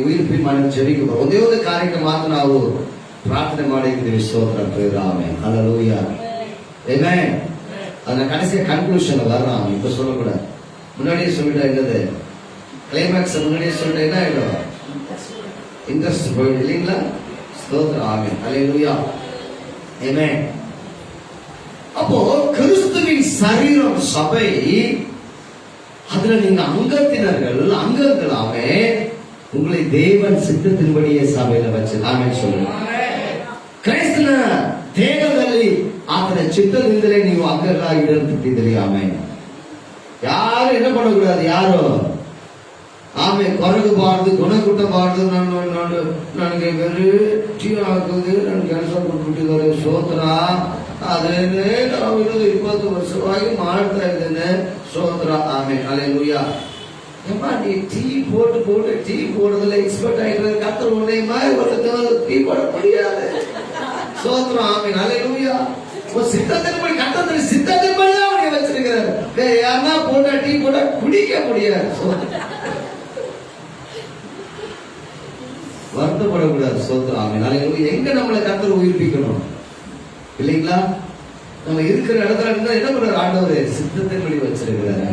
ಉಯಿರ್ಪಿ ಮಾಡಿ ಜರಿಕೆ ಒಂದೇ ಒಂದು ಕಾರ್ಯಕ್ಕೆ ಮಾತ್ರ ನಾವು ಪ್ರಾರ್ಥನೆ ಮಾಡಿದ್ದೀವಿ. ಸ್ತೋತ್ರ. ஆமென், ஹalleluya. ஆமென். அந்த கடைசி கன்க்ளூஷன் வரலாம். இப்ப சொல்லக்கூடாது, முன்னாடியே சொல்லிட்டா என்னது கிளைமேக்ஸ் முன்னாடியே சொல்லிட்டா என்ன ஆயிடும்? இன்ட்ரெஸ்ட் போயிடும் இல்லைங்களா? ಸ್ತೋತ್ರ. ஆமென், ஹalleluya. ஆமென். அப்போ கிறிஸ்துவின் சரீரம் சபை அதுல நீங்க அங்கங்களாமே உங்களை தேவன் ಸಿದ್ಧத்தின்படியே ಸಭೆಯಲ್ಲಿ வச்சு ಆಮೇಲೆ சொல்லுங்க. ಕ್ರೈಸ್ತನ ದೇಹದಲ್ಲಿ ಆತನ ಚಿತ್ತದಿಂದಲೇ ನೀವು ಅಂಗಗಳಾಗಿರಲ್ಪಟ್ಟಿದ್ದೀರಿ. ಆಮೇಲೆ ಯಾರು என்ன பண்ணக்கூடாது, ಯಾರು ಆಮೇಲೆ ಕೊರಗಬಾರ್ದು, ಗುಣಗುಟ್ಟಬಾರ್ದು. ನನಗೆ ವೆರೈಟಿ ಆಗುದು, ನನ್ ಕೆಲಸ ಕೊಟ್ಬಿಟ್ಟಿದ್ದಾರೆ, ಸ್ತೋತ್ರ. ಅದೇನೆ ನಾವು 20 ವರ್ಷವಾಗಿ ಮಾಡ್ತಾ ಇದ್ದೇನೆ, ಸ್ತೋತ್ರ. ಆಮೇಲೆ அல்லேலூயா. ஏமா நீ டீ போடுறதுல எக்ஸ்பர்ட் ஆயிடுற, கத்தர் உன்னை மாதிரி ஒரு டீ போட முடியாது, స్తోత్రం. ஆமென், அல்லேலூயா. ஒரு சித்தத்தின்படி கத்தர் சித்தத்தின்படி தான் அவனை வச்சிருக்கிறார். வேற யாரா போட்டா டீ போட குடிக்க முடியாது, வருத்தப்படக்கூடாது, స్తోత్ரம். ஆமென், அல்லேலூயா. எங்க நம்மளை கத்தர் உயிர்ப்பிக்கணும் இல்லைங்களா? நம்ம இருக்கிற இடத்துல இருந்தா என்ன பண்றாரு ஆண்டவர்? சித்தத்தின்படி வச்சிருக்கிறாரு.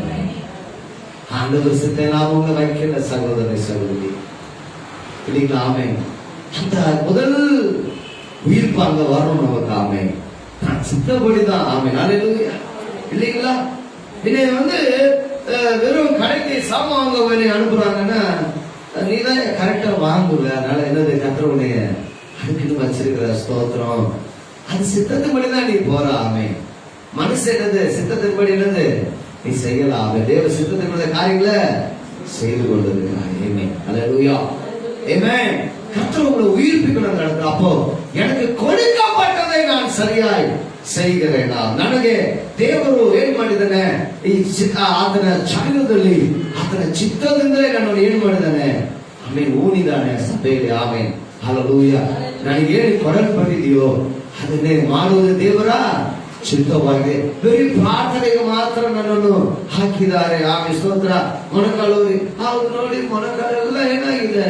ஆண்டவர் சித்தை நாம உங்களை வைக்கல சகோதர சகோதரி இல்லைங்களா? ஆமென். அந்த முதல் உயிர்ப்பு அங்க வரணும் நமக்கு. ஆமென், சித்தப்படிதான். ஆமென், அல்லேலூயா. இல்லைங்களா? என்னை வெறும் கடைக்கு சாமான் வாங்க வேண்டிய அனுப்புறாங்கன்னா நீதான் கரெக்டா வாங்குவ, அதனால என்னது கத்தர் உன்னைய அதுக்குன்னு வச்சிருக்கிற, ஸ்தோத்திரம். அது சித்தத்தின்படிதான் நீ போற. ஆமென். மனசு என்னது? சித்தத்தின்படி என்னது நீ செய்யலாம். தேவ சித்தத்தினுடைய காரியங்களை செய்து கொண்டிருக்கிறார். ஆமென், அல்லேலூயா. ஆமென். கர்த்தர் உங்களை உயிர்ப்பிக்கணும் நடக்குது. அப்போ எனக்கு கொடுக்கப்பட்டதை நான் சரியாய் செய்கிறேன். ನನಗೆ ದೇವರು ಏನ್ ಮಾಡಿದಾನೆ? ಈ ಆತನ ಚಾಯದಲ್ಲಿ ಆತನ ಚಿತ್ತದಿಂದಲೇ ನನ್ನನ್ನು ಏನ್ ಮಾಡಿದಾನೆ? ಆಮೇಲೆ ಊನಿದಾನೆ ಸಭೆಯಲ್ಲಿ. ಆಮೇನ್, ಹಲ್ಲೆಲೂಯಾ. ನನಗೆ ಏನು ಕೊಡಲ್ಪಟ್ಟಿದೆಯೋ ಅದನ್ನೇ ಮಾಡುವುದು ದೇವರ ಚಿತ್ತವಾಗಿದೆ. ಬರೀ ಪ್ರಾರ್ಥನೆಗೆ ಮಾತ್ರ ನನ್ನನ್ನು ಹಾಕಿದ್ದಾರೆ. ಆಮೇಲೆ ಸ್ತೋತ್ರ. ಮೊಣಕಾಲೂರಿ ಹೌದು ನೋಡಿ, ಮೊಣಕಾಲೆಲ್ಲ ಏನಾಗಿದೆ?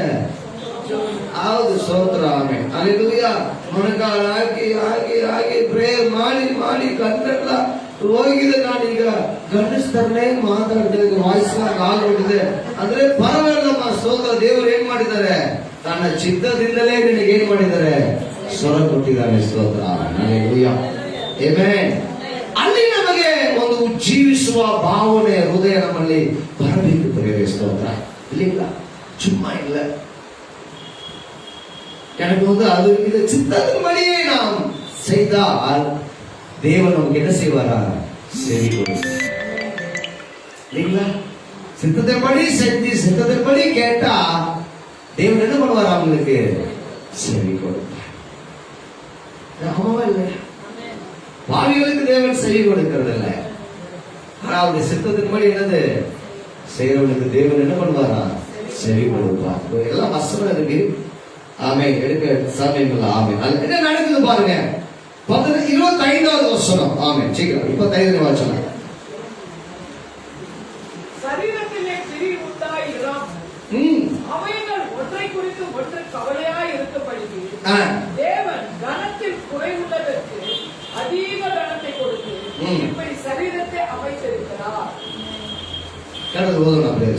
ಹೌದು, ಸ್ತೋತ್ರ. ಆಮೇಲೆ அல்லேலூயா. ಮೊಣಕಾಲು ಹಾಕಿ ಪ್ರೇಯರ್ ಮಾಡಿ ಗಂಟೆಲ್ಲ ಹೋಗಿದೆ. ನಾನೀಗ ಗಂಡಸ್ತರನೇ ಮಾತಾಡ್ತಾ ಇದ್ದೆ, ವಾಯ್ಸ್ ಆಗೋಗಿದೆ ಅಂದ್ರೆ ಪರವಾಗಿಲ್ಲಮ್ಮ, ಸ್ತೋತ್ರ. ದೇವರು ಏನ್ ಮಾಡಿದ್ದಾರೆ? ತನ್ನ ಚಿತ್ತದಿಂದಲೇ ನಿನಗೆ ಏನ್ ಮಾಡಿದ್ದಾರೆ? ಸ್ವರ ಕೊಟ್ಟಿದ್ದಾರೆ, ಸ್ತೋತ್ರ. அல்லேலூயா. ಆಮೆನ್. ಅಲ್ಲಿ ನಮಗೆ ಒಂದು ಜೀವಿಸುವ ಭಾವನೆ ಹೃದಯ ನಮ್ಮಲ್ಲಿ ಬರಬೇಕು, ಪ್ರಿಯರೇ, ಸ್ತೋತ್ರ. இல்லைங்களா? சும்மா இல்ல, எனக்கு அது இந்த சித்தத்தின்படியே நாம் செய்தால் தேவன் நமக்கு என்ன செய்வாரா? செவி கொடுப்பார். இல்லைங்களா? சித்தத்தின்படி செஞ்சு சித்தத்தின்படி கேட்டா தேவன் என்ன பண்ணுவார்? அவங்களுக்கு செவி கொடுப்பார். ஆமாவா இல்லையா? பாவிகளுக்கு தேவன் செவி கொடுக்கிறது இல்லை, ஆனா அவருடைய சித்தத்தின்படி என்னது செய்யறவனுக்கு தேவன் என்ன பண்ணுவாரா? செவி கொடுப்பார். எல்லாம் வசனம் இருக்கு. ஆமென். எடுக்க சமயங்கள. ஆமென். அது என்ன நடக்குது பாருங்க. 25வது வசனம். ஆமென். சீக்கிரம் 25வது வசனம். சரீரத்திலே பிரி உண்டாயிரம் அவைகள் ஒன்றை குறித்து ஒன்று கவலையாய் இருக்கப்படி தேவன் கனத்தில் குறைவுள்ளதற்கு அதிக கனத்தை கொடுத்து இப்படி சரீரத்தை அமைத்திருக்கிறார். கடந்து போதும் அப்படியே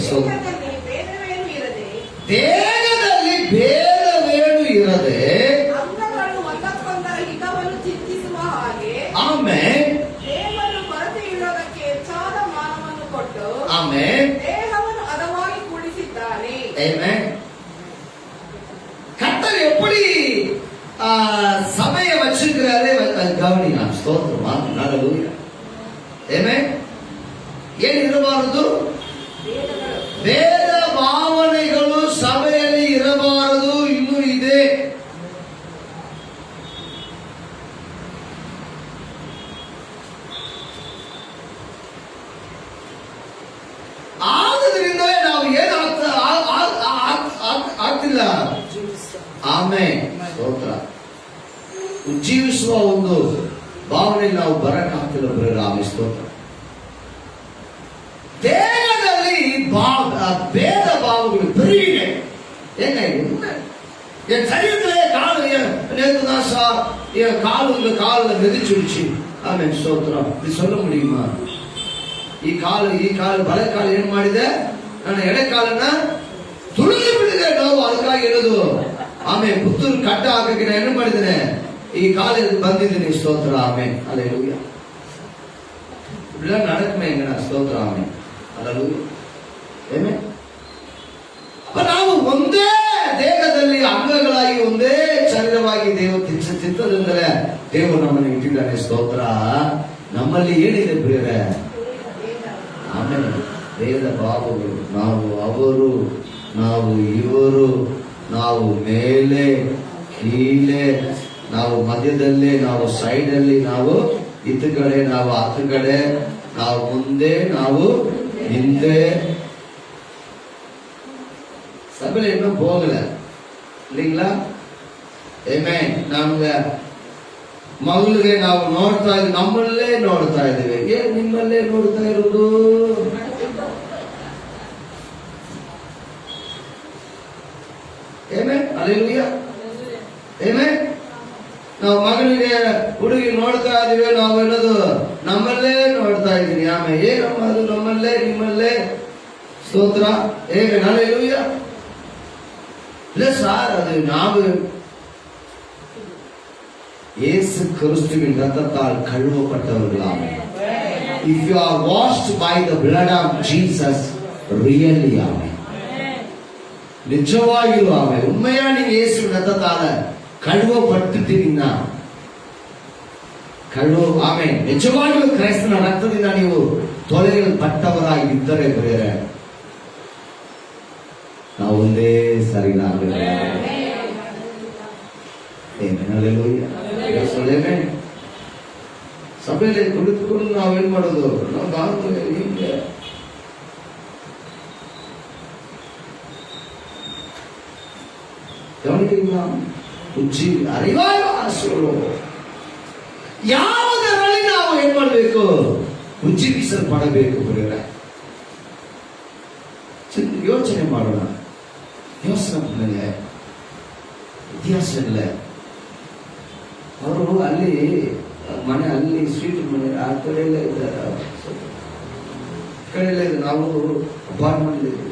ದೇಹದಲ್ಲಿ ಭೇದವೇನು ಇರದೆ ಅಂಗಗಳು ಒಂದಕ್ಕೊಂದರ ಹಿತವನ್ನು ಚಿಂತಿಸುವ ಹಾಗೆ ಆಮೇಲೆ ದೇವರು ಕೊರತೆ ಇರೋದಕ್ಕೆ ಹೆಚ್ಚಾದ ಮಾನವನ್ನು ಕೊಟ್ಟು ಆಮೇಲೆ ದೇಹವನ್ನು ಹದವಾಗಿ ಕೂಡಿಸಿದ್ದಾನೆ. ಆಮೆನ್. கர்த்தர் எப்படி சபையை வச்சிருக்கிறாரே கவனிங்க, ஸ்தோத்திரம். அல்லேலூயா. ஆமென். ಏನು ಇರಬಾರದು? ಭೇದ ಭಾವನೆಗಳು ಸಭೆಯಲ್ಲಿ ಇರಬಾರದು. ಇನ್ನೂ ಇದೆ. ಆದ್ದರಿಂದಲೇ ನಾವು ಆಗ್ತಿಲ್ಲ. ಆಮೆನ್, ಸ್ತೋತ್ರ. ಉಜ್ಜೀವಿಸುವ ಒಂದು ಭಾವನೆ ನಾವು ಬರಕ್ಕಾಗ್ತಿಲ್ಲ, ಬರೀ ಆಮೆನ್, ಸ್ತೋತ್ರ. ದೇಹದಲ್ಲಿ ಭೇದ ಭಾವಗಳು பெருகின. ஏங்க என் சரீரத்திலே கால் நேற்று தான் என் கால் இந்த காலில் மிதிச்சுடுச்சு. ஆமென், ಸ್ತೋத்திரம். இது சொல்ல முடியுமா? ಈ ಕಾಲು ಬಲಕಾಲು ಏನ್ ಮಾಡಿದೆ? ನನ್ನ ಎಡಕಾಲನ್ನ ತುಳಿದು ಬಿಟ್ಟಿದೆ ನಾವು. ಅದಕ್ಕಾಗಿ ಹೇಳೋದು ಆಮೇಲೆ ಪುತ್ತೂರು ಕಟ್ಟ ಹಾಕಕ್ಕೆ ನಾನು ಏನು ಮಾಡಿದ್ದೇನೆ? ಈ ಕಾಲಿಗೆ ಬಂದಿದ್ದೀನಿ, ಸ್ತೋತ್ರ. ಆಮೇನ್, அல்லேலூயா. இப்படிலாம் நடக்குமே எங்கடா? ஸ்தோத்திரம். ஆமென், அல்லேலூயா. ನಾವು ಒಂದೇ ದೇಹದಲ್ಲಿ ಅಂಗಗಳಾಗಿ ಒಂದೇ ಶರೀರವಾಗಿ ಚಿತ್ತದಿಂದಲೇ ದೇವರು ನಮ್ಮನ್ನು ಇಟ್ಟಿದ್ದಾನೆ. ಸ್ತೋತ್ರ. ನಮ್ಮಲ್ಲಿ ಏನಿದೆ ಪ್ರಿಯರೇ? ಆಮೇಲೆ ವೇದ ಭಾವಗಳು, ನಾವು ಅವರು, ನಾವು ಇವರು, ನಾವು ಮೇಲೆ ಕೀಳೆ, ನಾವು ಮಧ್ಯದಲ್ಲಿ, ನಾವು ಸೈಡಲ್ಲಿ, ನಾವು ಇತ್ತ ಕಡೆ, ನಾವು ಹತ್ತು ಕಡೆ, ನಾವು ಮುಂದೆ, ನಾವು ಹಿಂದೆ. சபையில இன்னும் போகல இல்லைங்களா? ನಮ್ಗೆ ಮಗಳಿಗೆ ನಾವು ನೋಡ್ತಾ ಇದ್ದೀವಿ, ನಮ್ಮಲ್ಲೇ ನೋಡ್ತಾ ಇದ್ದೀವಿ. ಏನ್ ನಿಮ್ಮಲ್ಲೇ ನೋಡ್ತಾ ಇರೋದು? ಅಲ್ಲೆಲೂಯಾ. ನಾವು ಮಗಳಿಗೆ ಹುಡುಗಿ ನೋಡ್ತಾ ಇದೀವಿ, ನಾವು ಏನದು ನಮ್ಮಲ್ಲೇ ನೋಡ್ತಾ ಇದ್ದೀನಿ. ಆಮೇಲೆ ಏನಮ್ಮ ಅದು ನಮ್ಮಲ್ಲೇ, ನಿಮ್ಮಲ್ಲೇ. ಸ್ತೋತ್ರ. ಅಲ್ಲೆಲೂಯಾ. இல்ல சார், அது ஞாபகம் இயேசு கிறிஸ்துவின் ரத்தத்தால் கழுவப்பட்டவர்களாம். If you are washed by the blood of Jesus, really ஆமென். நிஜமாயும் ஆமென். உண்மையா நீங்க இயேசுவின் ரத்தத்தால ಕಳುವಪಟ್ಟಿದ್ದೀರಾ? ಆಮೆನ್. ನಿಜವಾಗಿಯೂ ಕ್ರೈಸ್ತನ ರಕ್ತದಿಂದ ನೀವು ತೊಳೆಯಲ್ಪಟ್ಟವರಾಗಿದ್ದರೆ ಪ್ರಿಯರೇ, ನಾವು ಒಂದೇ ಸರಿನಾ? ಸಭೆಯಲ್ಲಿ ಕುಳಿತುಕೊಂಡು ನಾವೇನ್ ಮಾಡೋದು? ನಾವು ಹಿಂಗೆ ಅರಿವಾಯ ಆಸೆಗಳು ಯಾವುದರಲ್ಲಿ ನಾವು ಏನ್ ಮಾಡಬೇಕು? ಉಜ್ಜೀವಿಸಲ್ಪಡಬೇಕು. ಯೋಚನೆ ಮಾಡೋಣ. ಯೋಚನೆ ಇತಿಹಾಸ ಇಲ್ಲ. ಅವರು ಅಲ್ಲಿ ಮನೆ, ಅಲ್ಲಿ ಸ್ವೀಟ್ ಮನೆ, ಆ ಕಡೆ ಎಲ್ಲ ಇದ್ದಾರೆ, ಕಡೆ ಎಲ್ಲ ಇದೆ. ನಾವು ಅಪಾರ್ಟ್ಮೆಂಟ್ ಇದ್ದೀವಿ.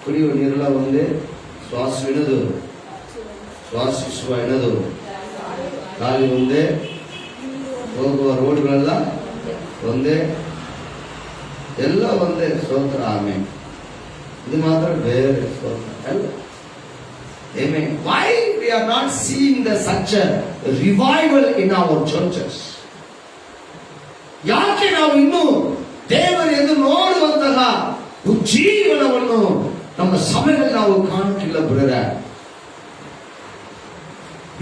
ಕುಡಿಯುವ ನೀರೆಲ್ಲ ಒಂದೇ, ಶ್ವಾಸಿಸುವ ಎಣದು ಗಾಳಿ ಒಂದೇ, ಹೋಗುವ ರೋಡ್ಗಳೆಲ್ಲ ಒಂದೇ, ಎಲ್ಲ ಒಂದೇ. ಸ್ತೋತ್ರ. ಆಮೆನ್. ಇದು ಮಾತ್ರ ಬೇರೆ. ಸ್ತೋತ್ರ ಅಲ್ಲ. Amen. Why we are not seeing such a revival in our churches? ಯಾಕೆ ನಾವು ಇನ್ನೂ ದೇವರು ಎಂದು ನೋಡುವಂತಹ ಜೀವನವನ್ನು ನಮ್ಮ ಸಭೆಯಲ್ಲಿ ನಾವು ಕಾಣುತ್ತಿಲ್ಲ brother?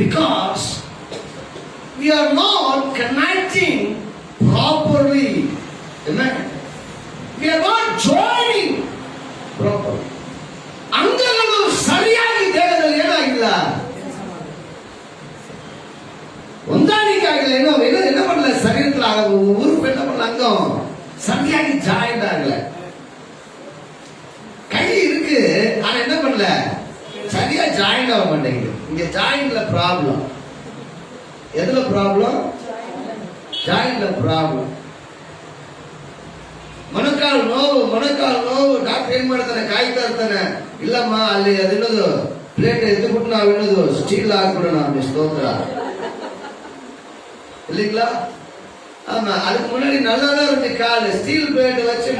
Because we are not connecting properly. Amen. We are not joining properly. ಅಂಗಗಳು ಸರಿಯಾಗಿ ದೇಹದಲ್ಲಿ ಏನಾಗಿಲ್ಲ, ಹೊಂದಾಣಿಕೆ ಆಗಿಲ್ಲ. என்ன பண்ணல? சரீரத்தில் உறுப்பு என்ன பண்ணல? அங்கம் சரியாகி ஜாயிண்ட் ஆகல. கை இருக்கு, ஆனா என்ன பண்ணல? சரியா ஜாயிண்ட் ஆக மாட்டேங்குது. இங்க ஜாயிண்ட்ல ப்ராப்ளம். எதுல ப்ராப்ளம்? ஜாயிண்ட்ல ப்ராப்ளம். ಮೊಣಕಾಲು ನೋವು ಡಾಕ್ಟರ್ ಏನ್ ಮಾಡ್ತಾನೆ? ಕಾಯ್ತಾ ಇರ್ತಾನೆ. ಇಲ್ಲಮ್ಮ, ಅಲ್ಲಿ ಅದೇನದು ಪ್ಲೇಟ್ ಎದ್ದುಬಿಟ್ಟು ನಾವು ಏನದು ಸ್ಟೀಲ್ ಹಾಕ್ಬಿಡೋಣ. ಸ್ತೋತ್ರ. இல்லைங்களா? ஆமா, அதுக்கு முன்னாடி நல்லாதான் இருந்து கால் ஸ்டீல் பிளேட் வச்சு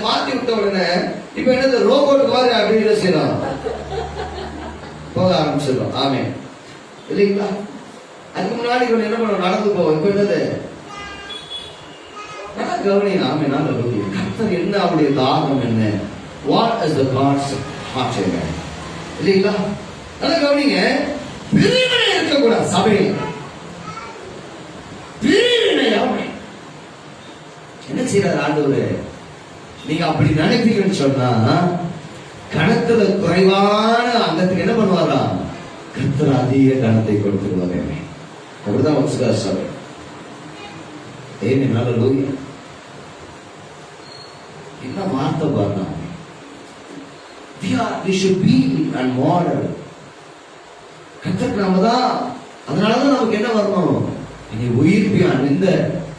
மாத்தி விட்ட உடனே இப்ப என்னது ரோபோட் மாதிரி அப்படின்னு செய்யலாம், போக ஆரம்பிச்சிடும். ஆமே, இல்லைங்களா? அதுக்கு முன்னாடி இவன் என்ன பண்ணுவோம்? நடந்து போவோம். இப்ப என்னது? கவனி. ஆமே, நல்ல கர்த்தர் என்ன, அவருடைய தாகம் என்ன? What is the God's heart? இல்லைங்களா? நல்ல கவனிங்க. பிரிவினை இருக்கக்கூடாது சபையில். என்ன செய்யறாரு ஆண்டவர்? நீங்க அப்படி நினைப்பீங்கன்னு சொன்னா கணத்துல குறைவான அங்கத்துக்கு என்ன பண்ணுவாரா? கர்த்தர் அதிக கணத்தை கொடுத்துருவாரு. அப்படிதான் வச்சுக்காரு சபை. ஏன் நல்ல லோகி என்ன வார்த்தை பாருங்க. we should be and model. கர்த்தருக்கு நாம தான். அதனாலதான் நமக்கு என்ன வரணும்? நீ உயிர்ப்பியான்.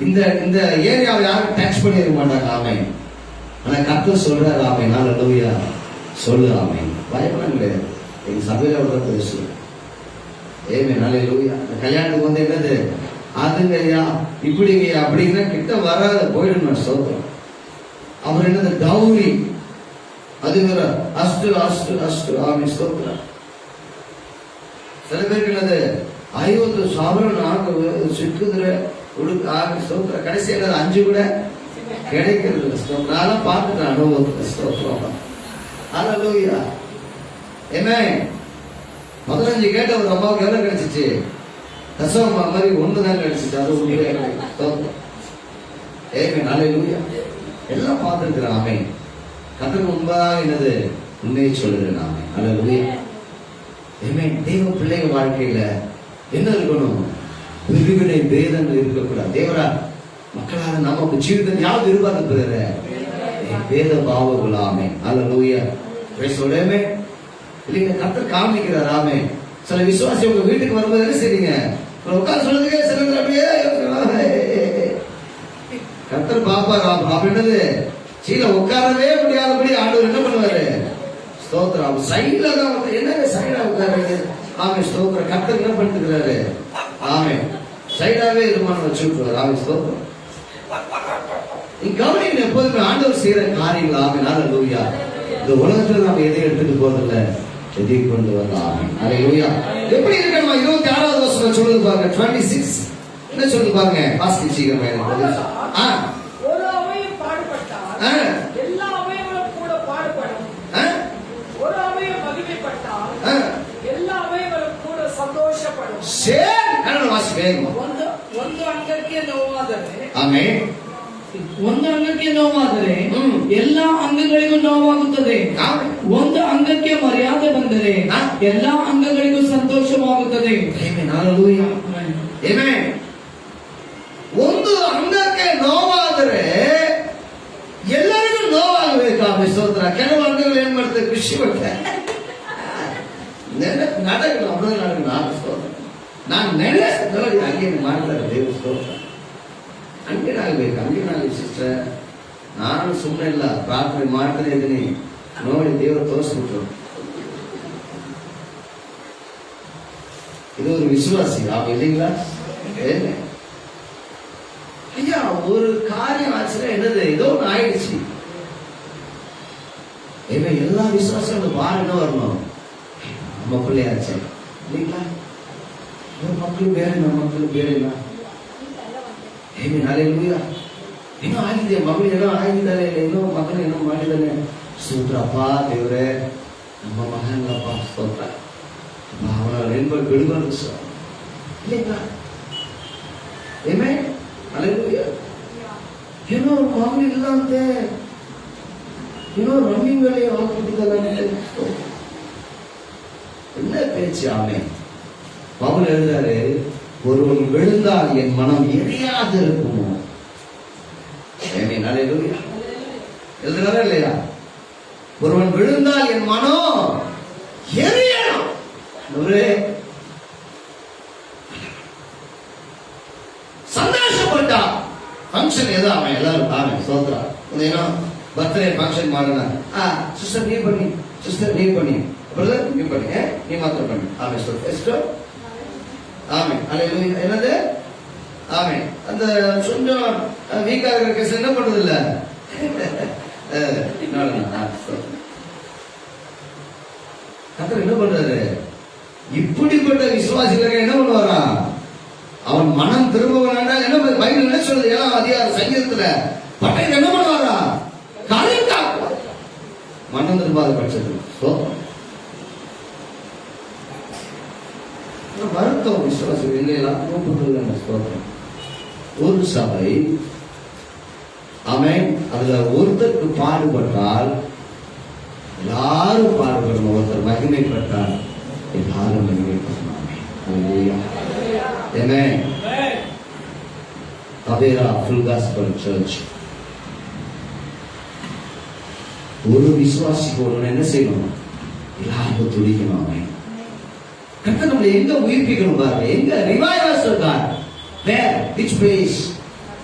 இந்த ஏரியாவை யாரும் டச் பண்ணிருக்க மாட்டாங்க. ஆமை. ஆனா கர்த்தர் சொல்றாரு. ஆமை. நல்ல சொல்லு. ஆமை. பயப்படம் கிடையாது. எங்க சபையில அவ்வளவு பேசு. ஏமே நல்ல லூயா. கல்யாணத்துக்கு வந்து என்னது? அதுங்கய்யா, இப்படிங்கய்யா, அப்படின்னா கிட்ட வராத போயிடணும். சோத்திரம். அவர் என்னது டவுரி, அது வேற அஸ்டு அஸ்டு அஸ்டு. ஆமென் ஸ்தோத்திரம். சில பேருக்கு என்னது 50 சவரன் சிக்குதுற உடுக்கு. ஆமென் ஸ்தோத்திரம். கடைசி என்னது 5 கூட கிடைக்கிறது இல்லை. ஸ்தோத்திரம். நான் பார்த்துட்டேன் அனுபவத்தை. ஸ்தோத்திரம். ஹல்லேலூயா. ஆமென். 15 கேட்ட ஒரு அம்மாவுக்கு எவ்வளவு கிடைச்சிச்சு? தசம மாதிரி 1 தான் கிடைச்சிச்சு. அது உண்மையே ஸ்தோத்திரம். ஆமென். ஹல்லேலூயா. எல்லாம் பார்த்துருக்கிறேன். ஆமென். கர்த்தருக்கு முன்பாக என்னது உண்மையை சொல்லுகிறேன். ஆமென். ஹல்லேலூயா. ஆமென். தேவ பிள்ளைங்க வாழ்க்கையில என்ன இருக்கணும்? பிரிவினை பேதங்கள் இருக்கக்கூடாது. தேவரா மக்களாக நமக்கு ஜீவிதம் யாவது எதிர்பார்க்கப்படுகிற வேத பாவங்கள். ஆமென். ஹல்லேலூயா. பேசோடமே இல்லைங்க. கர்த்தர் காமிக்கிறார். ஆமென். சில விசுவாசி உங்க வீட்டுக்கு வரும்போது என்ன செய்றீங்க? உட்கார்ந்து சொல்றதுக்கே சில பேர் அப்படியே கர்த்தர் பாப்பார். அப்படின்றது சீல உட்காரவே முடியாதபடி ஆண்டவர் என்ன பண்ணுவாரு? ஸ்தோத்திரம். சைடுல தான் என்னங்க சைடா உட்காருங்க. ஆமென் ஸ்தோத்திரம். கர்த்தர் என்ன பண்ணிருக்கிறாரு? ஆமென். சைடாவே இருமானம் வச்சு விட்டுருவாரு. ஆமென் ஸ்தோத்திரம். நீ கவனிங்க எப்போதுமே ஆண்டவர் செய்யற காரியங்கள். ஆமென். ஹல்லேலூயா. இந்த உலகத்துல நாம எதையும் எடுத்துட்டு போறதில்ல, எதையும் கொண்டு வரலாம். ஆமென். ஹல்லேலூயா. எப்படி இருக்கணுமா? 26வது வசனம் சொல்லுது பாருங்க. 26 என்ன சொல்லுது பாருங்க. வாசிக்க சீக்கிரமா எனக்கு. ஒரு அவயம் பாடுபட்டால் எல்லா அவயங்களும் கூட பாடுபடும். ஒரு அவயம் மகிமைப்பட்டால் எல்லா அவயங்களும் கூட ಸಂತೋಷಪடும். சேர் கண்ண வாசிக்க. ಒಂದು ಅಂಗಕ್ಕೆ ನೋವಾದರೆ. ಆಮೆನ್. ಒಂದು ಅಂಗಕ್ಕೆ ನೋವಾದರೆ ಎಲ್ಲಾ ಅಂಗಗಳಿಗೂ ನೋವಾಗುತ್ತದೆ. ಒಂದು ಅಂಗಕ್ಕೆ ಮರ್ಯಾದೆ ಬಂದರೆ ಎಲ್ಲಾ ಅಂಗಗಳಿಗೂ ಸಂತೋಷವಾಗುತ್ತದೆ. ಆಮೆನ್. ಹಲ್ಲೆಲೂಯಾ. ಆಮೆನ್. ಒಂದು ಅಂಗಕ್ಕೆ ನೋವಾದರೆ ಎಲ್ಲರಿಗೂ ನೋವಾಗಬೇಕು. ಆಮೆನ್ ಸ್ತೋತ್ರ. ಕೆಲವು ಅಂಗಗಳು ಏನ್ ಮಾಡ್ತಾರೆ? ಖುಷಿ ಪಡ್ತಾರೆ. ನಾಟಕ ಅಬ್ಬರ ನಾಟಕ ನಾನು ಸ್ತೋತ್ರ. ನಾನು ನೆನೆಸ್ತೇನೆ ಹಂಗೆ ಮಾಡ್ತಾರೆ ದೇವ್ರ ಸ್ತೋತ್ರ. ಹಂಗೇನಾಗಬೇಕು. ಹಂಗೇನಾಗಲಿ ಸಿಸ್ಟರ್. ನಾನು ಸುಮ್ಮನೆ ಇಲ್ಲ, ಪ್ರಾರ್ಥನೆ ಮಾಡ್ತಾನೆ ಇದ್ದೀನಿ. ನೋಡಿ ದೇವರು ತೋರಿಸ್ಬಿಟ್ರು. இது ஒரு விசுவாசி. இல்லைங்களா? ஐயா ஒரு காரியம் ஆச்சுன்னா என்னது ஏதோ ஒன்று ஆயிடுச்சு. எல்லா விசுவாசம் அந்த வாரம் என்ன வரணும்? நம்ம பிள்ளையாச்சு இல்லைங்களா? மக்களும் ಬೇರೆ, ನಮ್ಮ ಮಕ್ಕಳು ಬೇರೆ ಇಲ್ಲ. ಹಲ್ಲೆಲೂಯಾ. ಏನೋ ಆಗಿದೆ, ಮಗಳು ಏನೋ ಆಗಿದ್ದಾರೆ, ಏನೋ ಮಗನ ಏನೋ ಮಾಡಿದ್ದಾನೆ. ಸ್ತೋತ್ರಪ್ಪ ದೇವ್ರೆ, ನಮ್ಮ ಮಗನಪ್ಪ ಸ್ತೋತ್ರ. ಅವನ ನೆನ್ಪಲ್ಲಿ ಬಿಡಬಾರ್ದು ಸರ್ இல்லைங்களா? ಹಲ್ಲೆಲೂಯಾ. ಏನೋ ಮಗನ ಇಲ್ಲ ಅಂತೆ, ಏನೋ ರನ್ನಿಂಗ್ ಅಲ್ಲಿ ಹೋಗ್ಬಿಟ್ಟಿದ್ದಾನೆ. என்ன பேச்சு? ஆமென். பவுல் எழுதாரு, ஒருவன் விழுந்தால் என் மனம் எரியாது இருக்குமோ. எழுதுறாரா இல்லையா? ஒருவன் விழுந்தால் என் மனம் எரியணும். சந்தோஷப்பட்டா ஃபங்க்ஷன் ஏதோ அவன் எல்லாரும் ஆமென் ஸ்தோத்திரம். ஏன்னா பர்த்டே ஃபங்க்ஷன் ಮಾಡೋಣ. சிஸ்டர் நீ பண்ணி, சிஸ்டர் நீ பண்ணி, பிரதர் நீ பண்ணி, நீ மாத்திரம் பண்ணி. ஆமென் ஸ்தோத்திரம். ஆமென். ஹல்லேலூயா. என்னது? ஆமென். அந்த கொஞ்சம் வீக்கா இருக்கிற கேஸ் என்ன பண்றது இல்ல. கர்த்தர் என்ன பண்றாரு? இப்படிப்பட்ட விசுவாசிகளுக்கு என்ன பண்ணுவாரா? அவன் மனம் திரும்பவனா என்ன பைபிள் என்ன சொல்றது? 7ஆம் அதிகாரம் சங்கீதத்துல பட்டையில் என்ன பண்ணுவாரா? காரியத்தா மனம் திரும்பாத பட்சத்தில் வருத்தம் விசுவாசம் இல்லையா? ஒரு சபை அவன் அதுல ஒருத்தருக்கு பாடுபட்டால் எல்லாரும் பாடுபடணும். ஒருத்தர் மகிமைப்பட்டால் எல்லாரும் மகிமைப்படணும். Tavera Full Gospel Church ஒரு விசுவாசிக்கு ஒரு என்ன செய்யணும்? எல்லாரும் துடிக்கணும். அவன் கர்த்தர் நம்மளை எங்க உயிர்ப்பிக்கணும் பாருங்க. எங்க ரிவைவல்ஸ் இருக்கார்? Where? Which place?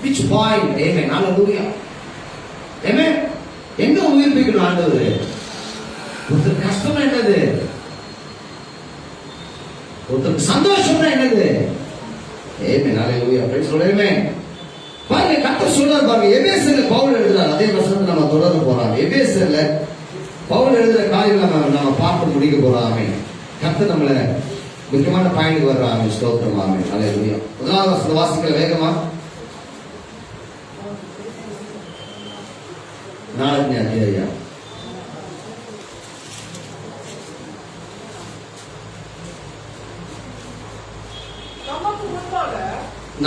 Which point? Amen. Hallelujah. Amen. எங்க உயிர்ப்பிக்கணும் ஆண்டவர்? ஒருத்தர் கஷ்டம் என்னது? ஒருத்தர் சந்தோஷம் என்னது? Amen. Hallelujah. Praise the Lord. Amen. பாருங்க, கர்த்தர் சொல்றார் பாருங்க. எபேசியர்ல பவுல் எழுதுறார், அதே வசனத்தை நம்ம தொடர்ந்து போறாங்க. எபேசியர்ல பவுல் எழுதுற காரியம் நம்ம பார்த்து முடிக்க போறாங்க. கர்த்தர் நம்மள முக்கியமான பாயிண்ட் வர்றாங்க. ஸ்தோத்திரம். ஆமென். அல்லேலூயா. முதலாவது வசனம் வாசிக்கல வேகமா. 4 அத்தியாயம். நமக்கு முன்பாக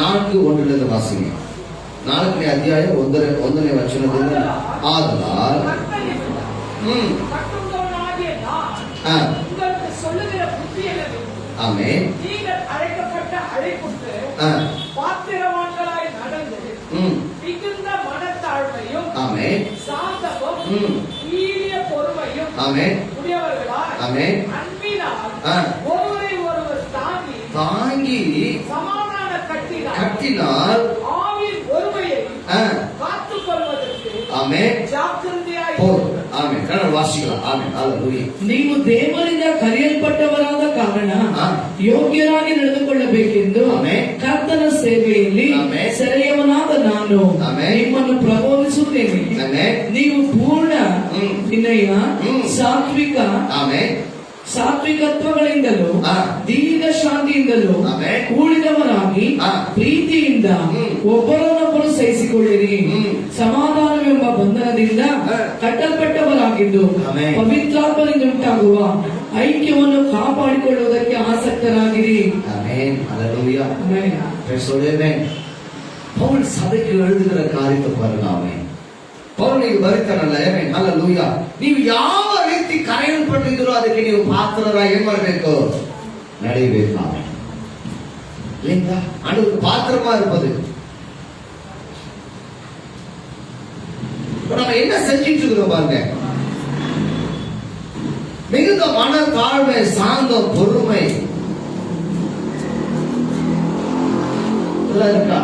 4:1 வாசிங்க. 4 அத்தியாயம் 1 வசனத்தில் ஆதலால் கட்டுண்டவனாகிய நான் உங்களுக்கு சொல்லுகிற புத்தி என்னது? ஆமென். நீங்கள் அழைக்கப்பட்ட அழைப்புக்கு பாத்திரவான்களாய் நடந்து மிகுந்த மனத்தாழ்மையும் ஆமென் சாந்தமும் நீடிய பொறுமையும் ஆமென் உடையவர்களாய் ஆமென் அன்பினால் ஒருவரை ஒருவர் தாங்கி சமாதான கட்டினால் ஆவியின் ஒருமையை காத்துக் கொள்வதற்கு ஆமென் ஜாக்கிரதையாய் ಆಮೆನ್. ಕನ್ನಡ ವಾಸಿಗಳ ಆಮೆನ್. ಹಲ್ಲೆಲೂಯಾ. ನೀವು ದೇವರಿಂದ ಕರೆಯಲ್ಪಟ್ಟವರಾದ ಕಾರಣ ಯೋಗ್ಯರಾಗಿ ನಡೆದುಕೊಳ್ಳಬೇಕೆಂದು ಕರ್ತನ ಸೇವೆಯಲ್ಲಿ ಸೆರೆಯವನಾದ ನಾನು ನಿಮ್ಮನ್ನು ಪ್ರಬೋಧಿಸುತ್ತೇನೆ. ನೀವು ಪೂರ್ಣ ವಿನಯ ಸಾತ್ವಿಕತ್ವಗಳಿಂದಲೂ ದೀರ್ಘ ಶಾಂತಿಯಿಂದಲೂ ಕೂಡಿದವರಾಗಿ ಪ್ರೀತಿಯಿಂದ ಒಬ್ಬರನ್ನೊಬ್ಬರು ಸಹಿಸಿಕೊಳ್ಳಿರಿ. ಸಮಾಧಾನವೆಂಬ ಬಂಧನದಿಂದ ಕಟ್ಟಲ್ಪಟ್ಟವರಾಗಿದ್ದು ಪವಿತ್ರಾತ್ಮದಿಂದ ಉಂಟಾಗುವ ಐಕ್ಯವನ್ನು ಕಾಪಾಡಿಕೊಳ್ಳುವುದಕ್ಕೆ ಆಸಕ್ತರಾಗಿರಿ. ಪೌಲ್ ಸಭೆಗೆ எழுதுகிற காரியத்தை பாருங்க. ஆமென். ಪೌಲಿಗೆ ಬರೀತಾನಲ್ಲ. ಆಮೆನ್. ಹಲ್ಲೆಲೂಯಾ. ನೀವು ಯಾವ ರೀತಿ ಕರೆಯಲ್ಪಟ್ಟಿದ್ದೀರೋ ಅದಕ್ಕೆ ನೀವು ಪಾತ್ರರಾಗಿ ಏನ್ ಮಾಡಬೇಕು? ನಡೆಯಬೇಕು. ಆಮೆನ್. இல்லைங்களா? ஆண்டவருக்கு பாத்திரமா இருப்பது. நம்ம என்ன செஞ்சிட்டு இருக்கிறோம் பாருங்க. மிகுந்த மன தாழ்மை, சாந்தம், பொறுமை இதெல்லாம் இருக்கா?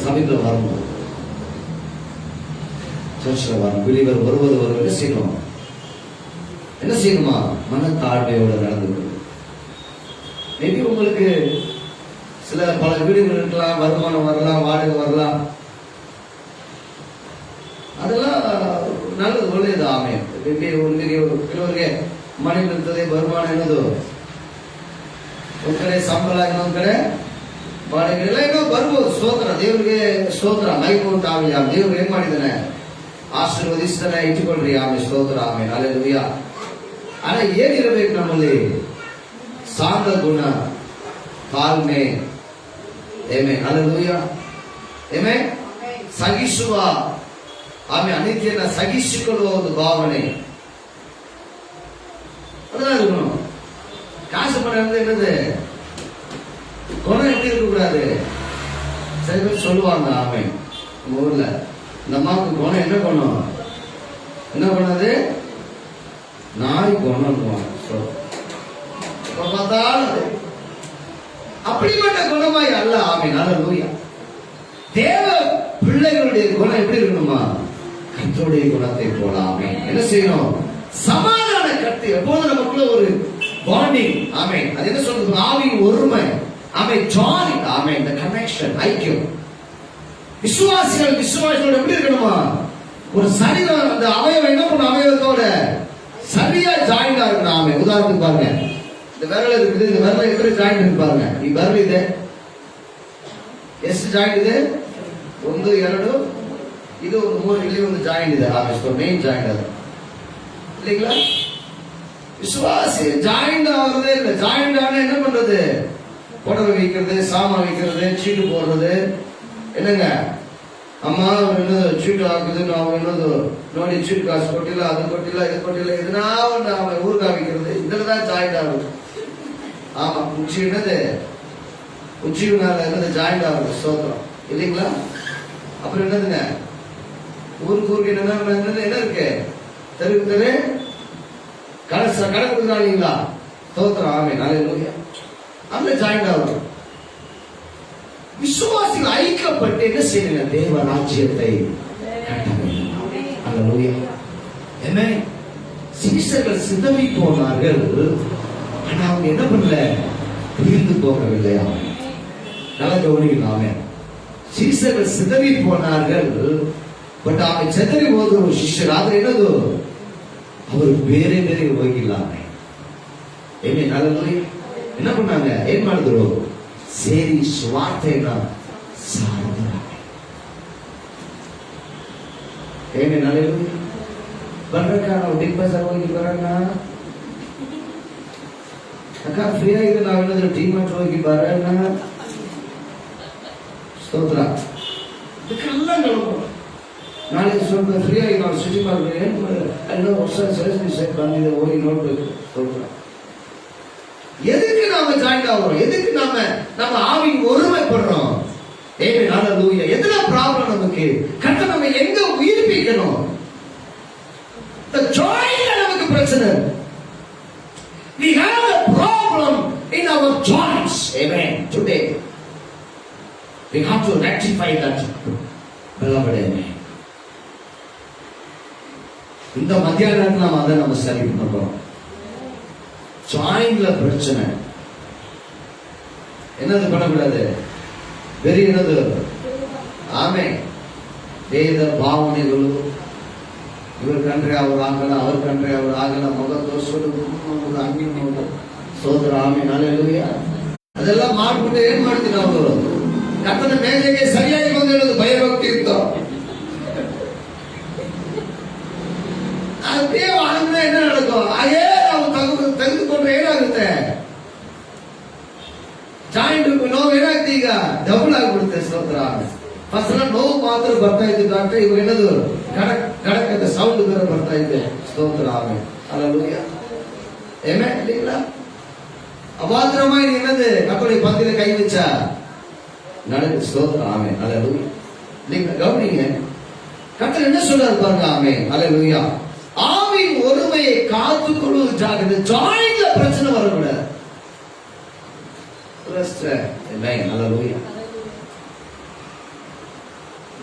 சபைக்குள்ள வரணும், சர்ச்சில் வரணும். பிலிவர் வருவது என்ன செய்யணுமா? மன தாழ்மையோட நடந்து. மேபி உங்களுக்கு பல வீடுகள் இருக்கலாம், வருமானம் வரலாம், வாடகை வரலாம், அதெல்லாம் நல்லது, ಒಳ್ಳೆಯದು. ಆಮೇಲೆ ಕೆಲವರಿಗೆ ಮನೆಯಲ್ಲಿ ಇರ್ತದೆ, வருமான ಏನದು ಒಂದ್ ಕಡೆ ಸಂಬಳ, ಇನ್ನೊಂದ್ ಕಡೆ ಬಾಡಿಗೆ ಎಲ್ಲ ಏನೋ ಬರ್ಬೋದು. ಸ್ತೋತ್ರ, ದೇವ್ರಿಗೆ ಸ್ತೋತ್ರ. ಲೈಫ್ ಉಂಟಾಗಲಿ. ದೇವ್ರು ಏನ್ ಮಾಡಿದಾನೆ? ಆಶೀರ್ವದಿಸ್ತಾನೆ. ಇಟ್ಟುಕೊಳ್ರಿ. ಆಮೇಲೆ ಸ್ತೋತ್ರ. ಆಮೇಲೆ ಅಲ್ಲೆಲೂಯಾ. ಆದ್ರೆ ಏನಿರಬೇಕು ನಮ್ಮಲ್ಲಿ? ಶಾಂತ ಗುಣ, ತಾಳ್ಮೆ. ಆಮೆನ್. ಅಲ್ಲೆಲೂಯಾ. ಆಮೆನ್. ಸಹಿಸುವ, ಆಮೇಲೆ ಅನಿತ್ಯನ ಸಹಿಸಿಕೊಳ್ಳುವ ಒಂದು ಭಾವನೆ அதுதான் இருக்கணும். காசு பணம் என்னது? குணம் எப்படி இருக்க கூடாது? சில பேர் சொல்லுவாங்க, ஆமென், உங்க ஊர்ல இந்த அம்மாவுக்கு குணம் என்ன குணம்? என்ன பண்ணது? நாய் குணம். பார்த்தாலும் அப்படிப்பட்ட குணமாய் அல்ல. ஆமென். அல்லேலூயா. தேவ பிள்ளைகளுடைய குணம் எப்படி இருக்கணுமா? கர்த்தருடைய குணத்தை போல. ஆமென். என்ன செய்யணும்? சமாதான கட்டு. எப்போது நமக்குள்ள ஒரு பாண்டிங். ஆமென். அது என்ன சொல்றது? ஆவியின் ஒருமை. ஆமென். ஜாயின். ஆமென். the connection, ஐக்கியம். விசுவாசிகளோட எப்படி இருக்கணுமா? ஒரு சரீரம், அந்த அவயவம் என்ன பண்ண? அவயவத்தோட சரியா ஜாயின் ஆகணும். ஆமென். உதாரணத்துக்கு பாருங்க, இந்த விரல் இருக்குது, இந்த விரல எப்படி ஜாயின் இருக்கு பாருங்க. ಈ விரல் ಇದೆ, ಎಷ್ಟು ಜಾಯಿಂಟ್ ಇದೆ? 1 2 ಇದು 3, ಇಲ್ಲಿ ಒಂದು ಜಾಯಿಂಟ್ ಇದೆ. ಆಮೇಲೆ ಮೇನ್ ಜಾಯಿಂಟ್ ಅದು, இல்லைங்களா? விசுவாசி ஜாயிண்ட் ஆகுறதே இல்லை. ஜாயிண்ட் ஆனா என்ன பண்றது? புடவை வைக்கிறது, சாமான் வைக்கிறது, சீட்டு போடுறது. என்னங்க ಅಮ್ಮ ಚೀಟ್ ಹಾಕಿದ್ರು, ನಾವು ಏನದು ನೋಡಿ ಚೀಟ್ ಕಾಸು ಕೊಟ್ಟಿಲ್ಲ, ಅದು ಕೊಟ್ಟಿಲ್ಲ, ಇದು ಕೊಟ್ಟಿಲ್ಲ, ಇದನ್ನ ಒಂದು ಊರ್ಗ ಹಾಕಿರೋದು, ಇದೆಲ್ಲதான் ಜಾಯಿಂಟ್ ஆகுது. ஆமா, உச்சி என்னது? உச்சினால என்னது? ஜாயிண்ட் ஆகுது. ஸ்தோத்திரம், இல்லைங்களா? அப்புறம் என்னதுங்க? ஊருக்கு என்ன இருக்கு? தெரு கடை கொடுக்குறாங்களா? ஸ்தோத்திரம். ஆமென். அல்லேலூயா. அந்த ஜாயிண்ட் ஆகுது. விசுவாசிகள் ஐக்கியப்பட்டு என்ன செய்யுங்க? தேவ ராஜ்யத்தை கட்ட வேண்டும். அல்லேலூயா. ஆமென். சீஷர்கள் சிதறி போனார்கள், ஆனா அவங்க என்ன பண்ணல? பிரிந்து போகவில்லை. நல்லா கவனிக்கணும். ஆமென். சீசர்கள் சிதறி போனார்கள். பட் அவன் சிதறி ಹೋದರು ಶಿಷ್ಯರು. ಆದ್ರೆ ಏನದು, ಅವರು ಬೇರೆ ಬೇರೆ ಹೋಗಿಲ್ಲ. ಏನೇ ನಾಲ್ಕು என்ன பண்ணாங்க, ಏನ್ ಮಾಡಿದ್ರು, ಸೇರಿ ಸ್ವಾರ್ಥೆಯನ್ನ ಸಾರಿದ್ರು. ಏನೇ ನಾಲ್ಕು ಬರ್ರಕ್ಕ, ನಾವು ಬಿಗ್ ಬಜಾರ್ ಹೋಗಿ ಬರೋಣ ಅಕ್ಕ, ಫ್ರೀ ಆಗಿದೆ, ನಾವೇನಾದ್ರೂ ಡಿ ಮಾರ್ಟ್ ಹೋಗಿ ಬರೋಣ. ಸ್ತೋತ್ರ. ಇದಕ್ಕೆಲ್ಲ ನಾಳೆ ಸ್ವಲ್ಪ ಫ್ರೀ ಆಗಿ ನಾವು ಸಿಟಿ ಮಾಡ್ಬೇಕು, ಏನೋ ಹೊಸ ಸೆಲೆಬ್ರೇಷನ್ ಬಂದಿದೆ, ಹೋಗಿ ನೋಡ್ಬೇಕು. ಸ್ತೋತ್ರ. எதுக்கு நாம ஜாயின் ஆகிறோம், எதுக்கு நம்ம ஆவியின் ஒருமைப்படுறோம்? ஏமே ஹalleluya. எதுல ப்ராப்ளம் நமக்கு? கர்த்தர் நம்ம எங்க உயிர்ப்பிக்கணும்? the joy நமக்கு பிரச்சனை. we have a problem in our joints. Amen. Today we have to rectify that. beloved, amen. இந்த மத்தியானத்துல நாம அதை நம்ம சரி பண்ணணும். ஜாயின்ல பிரச்சனை. என்னது பண்ணக்கூடாது, வெறி என்னது, ಆಮೆ ದೇಹದ ಭಾವನೆಗಳು, ಇವ್ರ ಕಂಡ್ರೆ ಅವ್ರು ಆಗಲ್ಲ, ಅವ್ರ ಕಂಡ್ರೆ ಅವ್ರು ಆಗಲ್ಲ, ಮಗ ತೋರಿಸೋದು, ಹಂಗೆ ನೋಡು. ಸೋದರ ಆಮೆ ಹಲ್ಲೆಲೂಯಾ. ಅದೆಲ್ಲ ಮಾಡ್ಬಿಟ್ಟು ಏನ್ ಮಾಡ್ತೀವಿ ನಾವು, ಕರ್ತನ ಮೇಲೆಗೆ ಸರಿಯಾಗಿ ಬಂದು ಹೇಳೋದು ಭಯಭಕ್ತಿ ಇತ್ತು. ಅದೇ ಅಂದ್ರೆ ಏನ ಹೇಳೋದು, ಹಾಗೇ ನಾವು ತೆಗೆದುಕೊಂಡ್ರೆ ಏನಾಗುತ್ತೆ, ಜಾಯಿಂಟ್ ನೋವು ಏನಾಗ್ತಿ, ಈಗ ಡಬಲ್ ಆಗ್ಬಿಡುತ್ತೆ. ಸ್ತೋತ್ರ. ಫಸ್ಟ್ ನೋವು ಮಾತ್ರ ಬರ್ತಾ ಇದ್ದು ಡಾಕ್ಟರ್, ಇವಾಗ ಏನದು ಕಡಕ್ ಕಡಕ್ ಅಂತ ಸೌಂಡ್ ಬೇರೆ ಬರ್ತಾ ಇದೆ. ಸ್ತೋತ್ರ. ಆಮೇಲೆ ಹಲ್ಲೆಲೂಯಾ. ஏமே இல்லீங்களா? அபாத்திரமாய் என்னது கர்த்தருடைய பந்தியில கை வச்சா நடந்து. ஸ்தோத்திரம். ஆமென். ஹல்லேலூயா. நீங்க கவனிங்க, கர்த்தர் என்ன சொல்றாரு பாருங்க. ஆமென். ஹல்லேலூயா. ஆவின் ஒருமையை காத்துக்கொள்ளு, ஜாகிரதை. ஜாயின்ல பிரச்சனை வரக்கூடாது. ஹல்லேலூயா.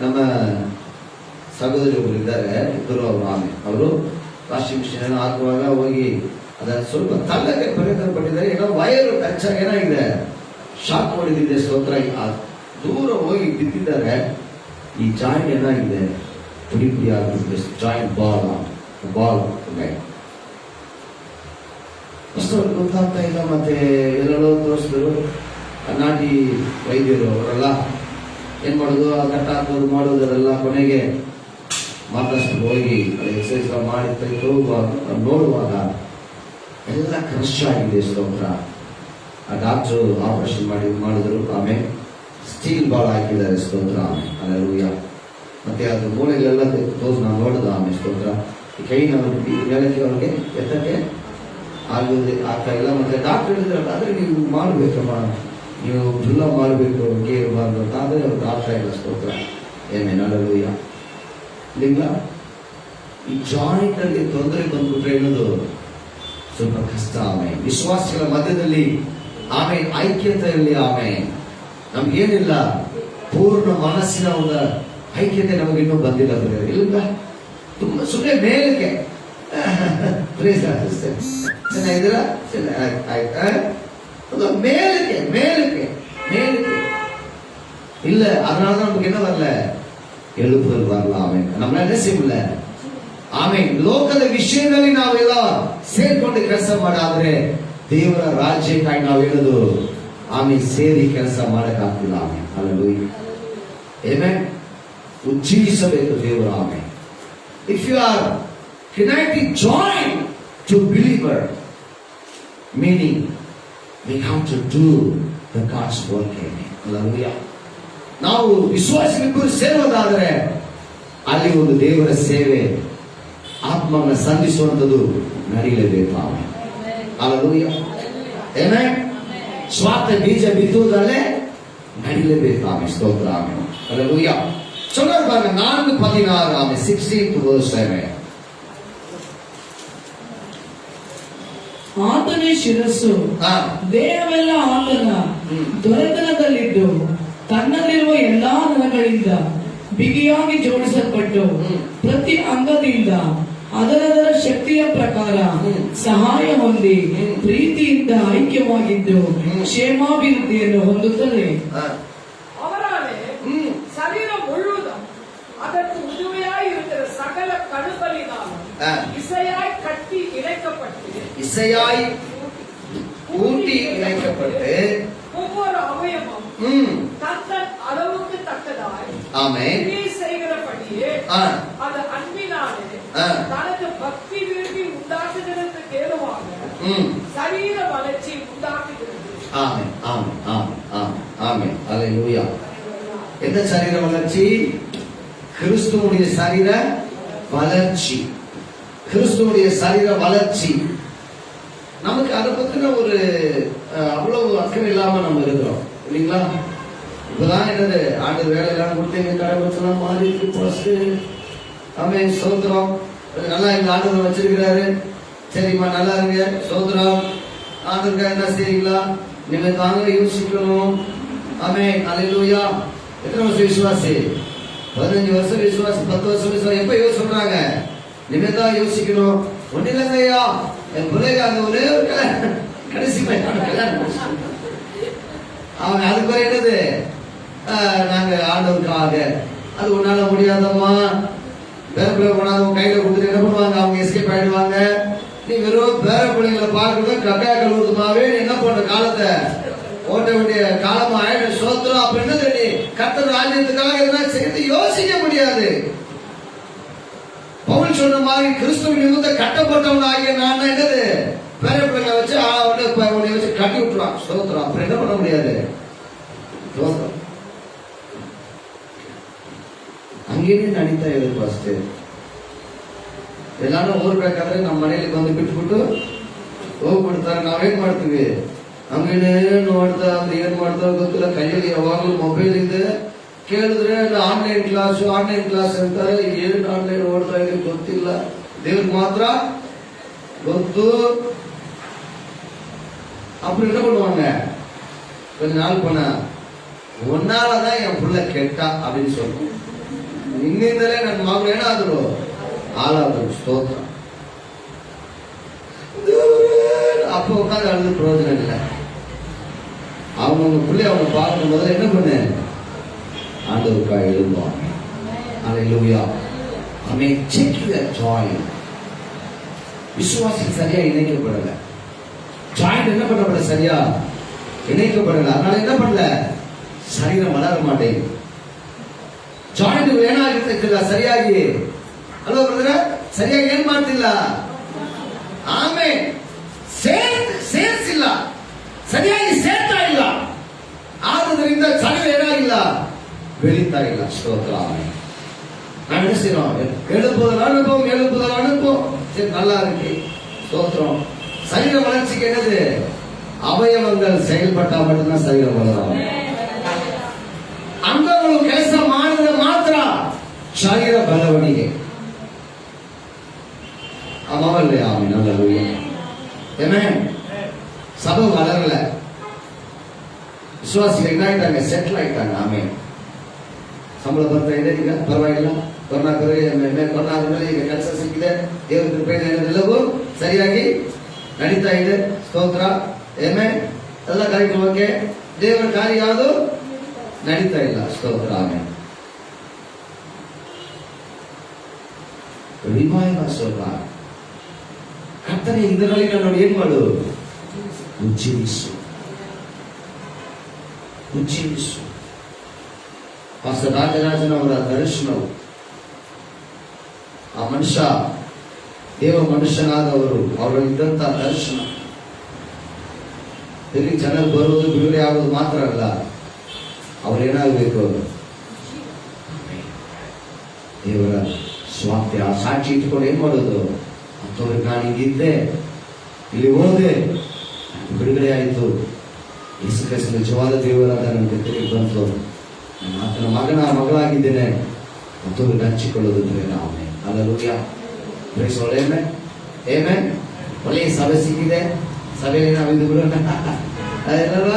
ನಮ್ಮ ಸಹೋದರಿ ಒಬ್ಬರು ಇದ್ದಾರೆ, ಇಬ್ಬರು ಅವರು. ಆಮೇಲೆ ಅವರು ವಾಷಿಂಗ್ ಮಿಷಿನ್ ಹಾಕುವಾಗ ಹೋಗಿ ಅದನ್ನ ಸ್ವಲ್ಪ ತಳ್ಳಕ್ಕೆ ಪ್ರಯತ್ನ ಪಟ್ಟಿದ್ದಾರೆ. ಏನೋ ವೈರ್ ಟಚ್ ಏನಾಗಿದೆ, ಶಾಕ್ ಹೊಡೆದಿದೆ. ಸ್ತೋತ್ರ. ದೂರ ಹೋಗಿ ಬಿದ್ದಿದ್ದಾರೆ. ಈ ಜಾಯಿಂಟ್ ಏನಾಗಿದೆ, ಪುಡಿ ಪುಡಿ ಆಗ್ಬಿಟ್ಟಿದೆ. ಜಾಯಿಂಟ್ ಬಾಲ್ ಅಷ್ಟು ಗೊತ್ತಾಗ್ತಾ ಇಲ್ಲ. ಮತ್ತೆ ಎಲ್ಲೆಲ್ಲೋ ತೋರಿಸಿದ್ರು. ನಾಟಿ ವೈದ್ಯರು ಅವರೆಲ್ಲ ಏನ್ ಮಾಡೋದು, ಕಟ್ಟ ಹಾಕೋದು ಮಾಡೋದು, ಅದೆಲ್ಲ ಕೊನೆಗೆ ಮತ್ತಷ್ಟು ಹೋಗಿ ಎಕ್ಸರ್ಸೈಸ್ ಮಾಡಿ ನೋಡುವಾಗ ಎಲ್ಲ ಕ್ರಶ್ ಆಗಿದೆ. ಸ್ತೋತ್ರ. ಆ ಡಾಕ್ಟರ್ ಆಪರೇಷನ್ ಮಾಡಿದ್ರು. ಆಮೇಲೆ ಸ್ಟೀಲ್ ಬಾಲ್ ಹಾಕಿದ್ದಾರೆ. ಸ್ತೋತ್ರ. ಆಮೇಲೆ ಹಲ್ಲೆಲೂಯಾ. ಮತ್ತೆ ಅದು ಮೂಳೆಗಳೆಲ್ಲ ತೋರಿಸಿ ನಾವು ನೋಡುದು. ಆಮೇಲೆ ಸ್ತೋತ್ರ. ಈ ಕೈ ನಾವು ಹೇಳಕ್ಕೆ ಅವ್ರಿಗೆ ಎತ್ತಕ್ಕೆ ಆಗ್ತಾ ಇಲ್ಲ. ಮತ್ತೆ ಡಾಕ್ಟರ್ ಹೇಳಿದ್ರಲ್ಲ, ಆದ್ರೆ ನೀವು ಮಾಡ್ಬೇಕಮ್ಮ, ನೀವು ದುಲ್ಲ ಮಾಡಬೇಕು, ಕೇಳಬಾರ್ದು ಅಂತ. ಆದ್ರೆ ಅವ್ರು ಡಾಕ್ಟರ್ ಆಗಿಲ್ಲ. ಸ್ತೋತ್ರ. ಏನೇನು ಹಲ್ಲೆಲೂಯಾ. ಇಲ್ಲ, ಈ ಜಾಯಿಂಟ್ ಅಲ್ಲಿ ತೊಂದರೆ ಬಂದ್ಬಿಟ್ರೆ ಏನದು ಸ್ವಲ್ಪ ಕಷ್ಟ. ಆಮೇಲೆ ವಿಶ್ವಾಸಿಗಳ ಮಧ್ಯದಲ್ಲಿ ಆಮೇಲೆ ಐಕ್ಯತೆಯಲ್ಲಿ ಆಮೇಲೆ ನಮ್ಗೇನಿಲ್ಲ, ಪೂರ್ಣ ಮನಸ್ಸಿನ ಒಂದು ಐಕ್ಯತೆ ನಮಗಿನ್ನೂ ಬಂದಿಲ್ಲ. ಇಲ್ಲ, ತುಂಬಾ ಸುಮ್ಮನೆ ಮೇಲಕ್ಕೆ ಚೆನ್ನಾಗಿದ್ದೀರಾ, ಆಯ್ತಾ, ಮೇಲಕ್ಕೆ ಮೇಲಕ್ಕೆ ಮೇಲಕ್ಕೆ இல்ல. அதனால நமக்கு என்ன வரல, எழுப்புதல் வரல. ஆமென். நம்மளால என்ன செய்யல. ಆಮೇಲೆ ಲೋಕದ ವಿಷಯದಲ್ಲಿ ನಾವೆಲ್ಲ ಸೇರ್ಕೊಂಡು ಕೆಲಸ ಮಾಡಾದ್ರೆ ದೇವರ ರಾಜ್ಯಕ್ಕಾಗಿ ನಾವು ಹೇಳೋದು ಆಮೇಲೆ ಸೇರಿ ಕೆಲಸ ಮಾಡಕ್ಕಾಗ್ತಿಲ್ಲ. ಆಮೇಲೆ ಹಲ್ಲೆಲೂಯಾ. ಆಮೆನ್. ಉಜ್ಜೀವಿಸಬೇಕು ದೇವರ. ಆಮೇಲೆ if you are connecting join to believer, meaning we have to do the God's work. Amen. Hallelujah. ನಾವು ವಿಶ್ವಾಸಿಗಳು ಸೇರೋದಾದ್ರೆ ಅಲ್ಲಿ ಒಂದು ದೇವರ ಸೇವೆ, ಆತ್ಮನ ಸಂಧಿಸುವಂಥದ್ದು ನಡೀಲೇಬೇಕು. ಆಮೇಲೆ ಹಲ್ಲೆಲೂಯಾ. ಆಮೆನ್. ಸ್ವಾರ್ಥ ಬೀಜ ಬಿತ್ತುವುದಲ್ಲೇ ನಡೀಲೇಬೇಕು. ಆಮೇಲೆ ಸ್ತೋತ್ರ. ಆಮೇಲೆ ಹಲ್ಲೆಲೂಯಾ. ಚಲೋ ಬಾಗ 4:16. ಆಮೇಲೆ 16th verse. ಆಮೇಲೆ ಆತನೇ ಶಿರಸ್ಸು, ದೇಹವೆಲ್ಲ ಆತನ ದೊರೆತನದಲ್ಲಿದ್ದು ತನ್ನಲ್ಲಿರುವ ಎಲ್ಲಾ ನರಗಳಿಂದ ಬಿಗಿಯಾಗಿ ಜೋಡಿಸಲ್ಪಟ್ಟು ಪ್ರತಿ ಅಂಗದಿಂದ ಅದರದರ ಶಕ್ತಿಯ ಪ್ರಕಾರ ಸಹಾಯ ಹೊಂದಿ ಪ್ರೀತಿಯಿಂದ ಐಕ್ಯವಾಗಿದ್ದು ಕ್ಷೇಮಾಭಿವೃದ್ಧಿಯನ್ನು ಹೊಂದುತ್ತದೆ. ಅವರಾலே இசையாய் கட்டி இணைக்கப்பட்டு இசையாய் ஊட்டி இணைக்கப்பட்டு ஒவ்வொரு அவயவம் தத்தன் அளவுக்கு தக்கதாய் ஆமென் கிரியை செய்கிறபடியே அது அன்பினாலே தனது பக்தி விரும்பி உண்டாக்குகிறதுக்கு ஏதுவாக சரீர வளர்ச்சி உண்டாக்குகிறது. ஆமென் ஆமென் ஆமென் ஆமென் ஆமென் அல்லேலூயா. எந்த சரீர வளர்ச்சி? கிறிஸ்துவுடைய சரீர வளர்ச்சி. கிறிஸ்துவுடைய சரீர வளர்ச்சி. நமக்கு அதை பத்தின ஒரு அவ்வளவு அக்கறை இல்லாம நம்ம இருக்கிறோம் இல்லைங்களா? இப்பதான் என்னது ஆண்டு வேலை எல்லாம் கொடுத்து எங்க கடை மாறி இருக்கு போஸ்ட். ஆமென் சோத்திரம். நல்லா எங்க ஆண்டு வச்சிருக்கிறாரு. சரிம்மா நல்லா இருங்க சோத்திரம். ஆண்டுக்கா என்ன செய்யுங்களா? நீங்க தாங்க யோசிக்கணும். ஆமென் அல்லேலூயா. எத்தனை வருஷம் விசுவாசி? 15 வருஷம் விசுவாசி, 10 வருஷம் விசுவாசி. எப்ப யோசிக்கிறாங்க? நீங்க தான் யோசிக்கணும். ஒண்ணு இல்லைங்க ஐயா, என் பிள்ளைங்க அந்த ஒரே ஒரு கடைசி அவங்க அதுக்கு பேர் என்னது? நாங்க ஆண்டவருக்காக. அது உன்னால முடியாதம்மா. பேர பிள்ளை போனாதவங்க கையில கொடுத்துட்டு என்ன பண்ணுவாங்க? அவங்க எஸ்கேப் ஆயிடுவாங்க. நீ வெறும் பேர பிள்ளைங்களை பார்க்கணும் கக்காய கழுவுறதுமாவே என்ன பண்ற காலத்தை ஓட்ட வேண்டிய காலமா ஆயிட சோத்திரம். அப்ப என்ன தெரியும்? கர்த்தர் ராஜ்யத்துக்காக எதனா செய்து யோசிக்க முடியாது. பவுல் சொன்ன மாதிரி கிறிஸ்துவின் நிமித்த கட்டப்பட்டவன் ஆகிய நான் என்னது பேர பிள்ளைங்களை வச்சு உன்னை வச்சு கட்டி விட்டுருவான். சோத்திரம். அப்புறம் என்ன பண்ண முடியாது? அங்கேயே நடித்தா எதிர்பார்த்து எல்லாரும் ಓದ್ಬೇಕಾದ್ರೆ ನಮ್ಮ ಮನೆಯಲ್ಲಿ ಬಂದು ಬಿಟ್ಬಿಟ್ಟು ಹೋಗ್ಬಿಡ್ತಾರೆ. ನಾವೇನ್ ಮಾಡ್ತೀವಿ? ಹಂಗೇನೆ ನೋಡ್ತಾ ಅಂದ್ರೆ ಏನ್ ಮಾಡ್ತಾರೋ ಗೊತ್ತಿಲ್ಲ. ಕೈಯಲ್ಲಿ ಯಾವಾಗ್ಲೂ ಮೊಬೈಲ್ ಇದೆ. ಕೇಳಿದ್ರೆ ಆನ್ಲೈನ್ ಕ್ಲಾಸ್ ಅಂತಾರೆ. ಏನ್ ಆನ್ಲೈನ್ ಓಡ್ತಾ ಇದೆ ಗೊತ್ತಿಲ್ಲ. ದೇವ್ರಿಗೆ ಮಾತ್ರ ಗೊತ್ತು. அப்புறம் என்ன பண்ணுவாங்க? கொஞ்ச நாள் போன ஒன்னாலதான் என் புள்ள கெட்டா அப்படின்னு சொல்லுவோம். இன்னிருந்தாலே ನನ್ನ ಮಗಳು ಏನಾದ್ರು ஆளாவது ஸ்தோத்திரம். அப்போ உட்காந்து அழுது பிரயோஜனம் இல்லை. அவங்க பிள்ளை அவங்க பார்க்கும் போது என்ன பண்ணு? ஆண்டவருக்காக எழுதுவாங்க. Hallelujah. Amen. Check your join. விசுவாசி சரியா இணைக்கப்படல. ஜாயின் என்ன பண்ணப்பட? சரியா இணைக்கப்படல. அதனால என்ன பண்ணல? சரீரம் வளர மாட்டேங்குது. ಜಾಯಿಂಟ್ ಏನಾಗಿರ್ತಿಲ್ಲ ಸರಿಯಾಗಿ. ಅಲ್ವಾ ಬ್ರದರ್? ಸರಿಯಾಗಿ ಏನ್ ಮಾಡ್ತಿಲ್ಲ. ಆಮೇಲೆ ಸೇರ್ಸಿಲ್ಲ, ಸರಿಯಾಗಿ ಸೇರ್ತಾ ಇಲ್ಲ. ಆದ್ರಿಂದ ಸರಿಯಾಗಿ ಏನಾಗಿಲ್ಲ, ಬೆಳೀತಾ ಇಲ್ಲ. ಸ್ತೋತ್ರ. நான் என்ன செய்யறோம்? எழுப்புதல் அனுப்பும் சரி நல்லா இருக்கு. ஸ்தோத்திரம். சரீர வளர்ச்சிக்கு என்னது? அவயவங்கள் செயல்பட்டா மட்டும்தான் சரீரம் வளரும். ಅಂಗಗಳು ಕೆಲಸ ಮಾಡಿದ್ರೆ ಮಾತ್ರ ಶರೀರ ಬೆಳವಣಿಗೆ. ಆಮೇಲೆ ಸಭೆ வளரல. ವಿಶ್ವಾಸಿಗಳು ಏನಾಯ್ತಾங்க? ಸೆಟ್ಲ್ ಆಯ್ತಾங்க. ಆಮೇಲೆ ಸಂಬಳ ಬರ್ತಾ ಇದೆ. ಈಗ ಪರವಾಗಿಲ್ಲ. ಕೊರೋನಾ ಆದ್ಮೇಲೆ ಈಗ ಕೆಲಸ ಸಿಕ್ಕಿದೆ. ದೇವರ ಕೃಪೆಯಿಂದ ಎಲ್ಲವೂ ಸರಿಯಾಗಿ ನಡೀತಾ ಇದೆ. ಸ್ತೋತ್ರ. ಎಲ್ಲ ಕಾರ್ಯಕ್ರಮಕ್ಕೆ ದೇವರ ಕಾರ್ಯ ಯಾವುದು ನಡೀತಾ ಇಲ್ಲ. ಸ್ತೋತ್ರ. ಆಮೇಲೆ ರಿವೈವಲ್ சொல்ற ಕರ್ತನೇ ಇದರಲ್ಲಿ ನಾನು ಏನ್ ಮಾಡು? ಉಜ್ಜೀವಿಸು. ಪಾಸ್ಟರ್ ರಾಜರಾಜನವರ ದರ್ಶನವು ಆ ಮನುಷ್ಯ ದೇವ ಮನುಷ್ಯನಾದವರು ಅವರಲ್ಲಿದ್ದಂತ ದರ್ಶನ ಇಲ್ಲಿ ಜನರು ಬರುವುದು ಬಿಡುಗಡೆ ಆಗುವುದು ಮಾತ್ರ ಅಲ್ಲ, ಅವರೇನಾಗಬೇಕು? ದೇವರ ಸ್ವಾರ್ಥ್ಯ ಸಾಕ್ಷಿ ಇಟ್ಕೊಂಡು ಏನ್ ಮಾಡೋದು? ಅಂತವ್ರಿಗೆ ನಾನು ಹಿಂಗಿದ್ದೆ, ಇಲ್ಲಿ ಹೋದೆ, ಬಿಡುಗಡೆ ಆಯಿತು, ಯೇಸು ಕ್ರಿಸ್ತ ನಿಜವಾದ ದೇವರಾದ ನನ್ನ ಜೊತೆಗೆ ಬಂತು, ಆತನ ಮಗಳಾಗಿದ್ದೇನೆ, ಅಂತವ್ರಿಗೆ ಹಂಚಿಕೊಳ್ಳೋದು ನಾವೇ. Hallelujah. Praise the Lord. Amen. ಒಳ್ಳೆಯ ಸಭೆ ಸಿಕ್ಕಿದೆ. ಸಭೆಯಲ್ಲಿ ನಾವು ಇದು ಬಿಡೋಣ. ಅದೆಲ್ಲ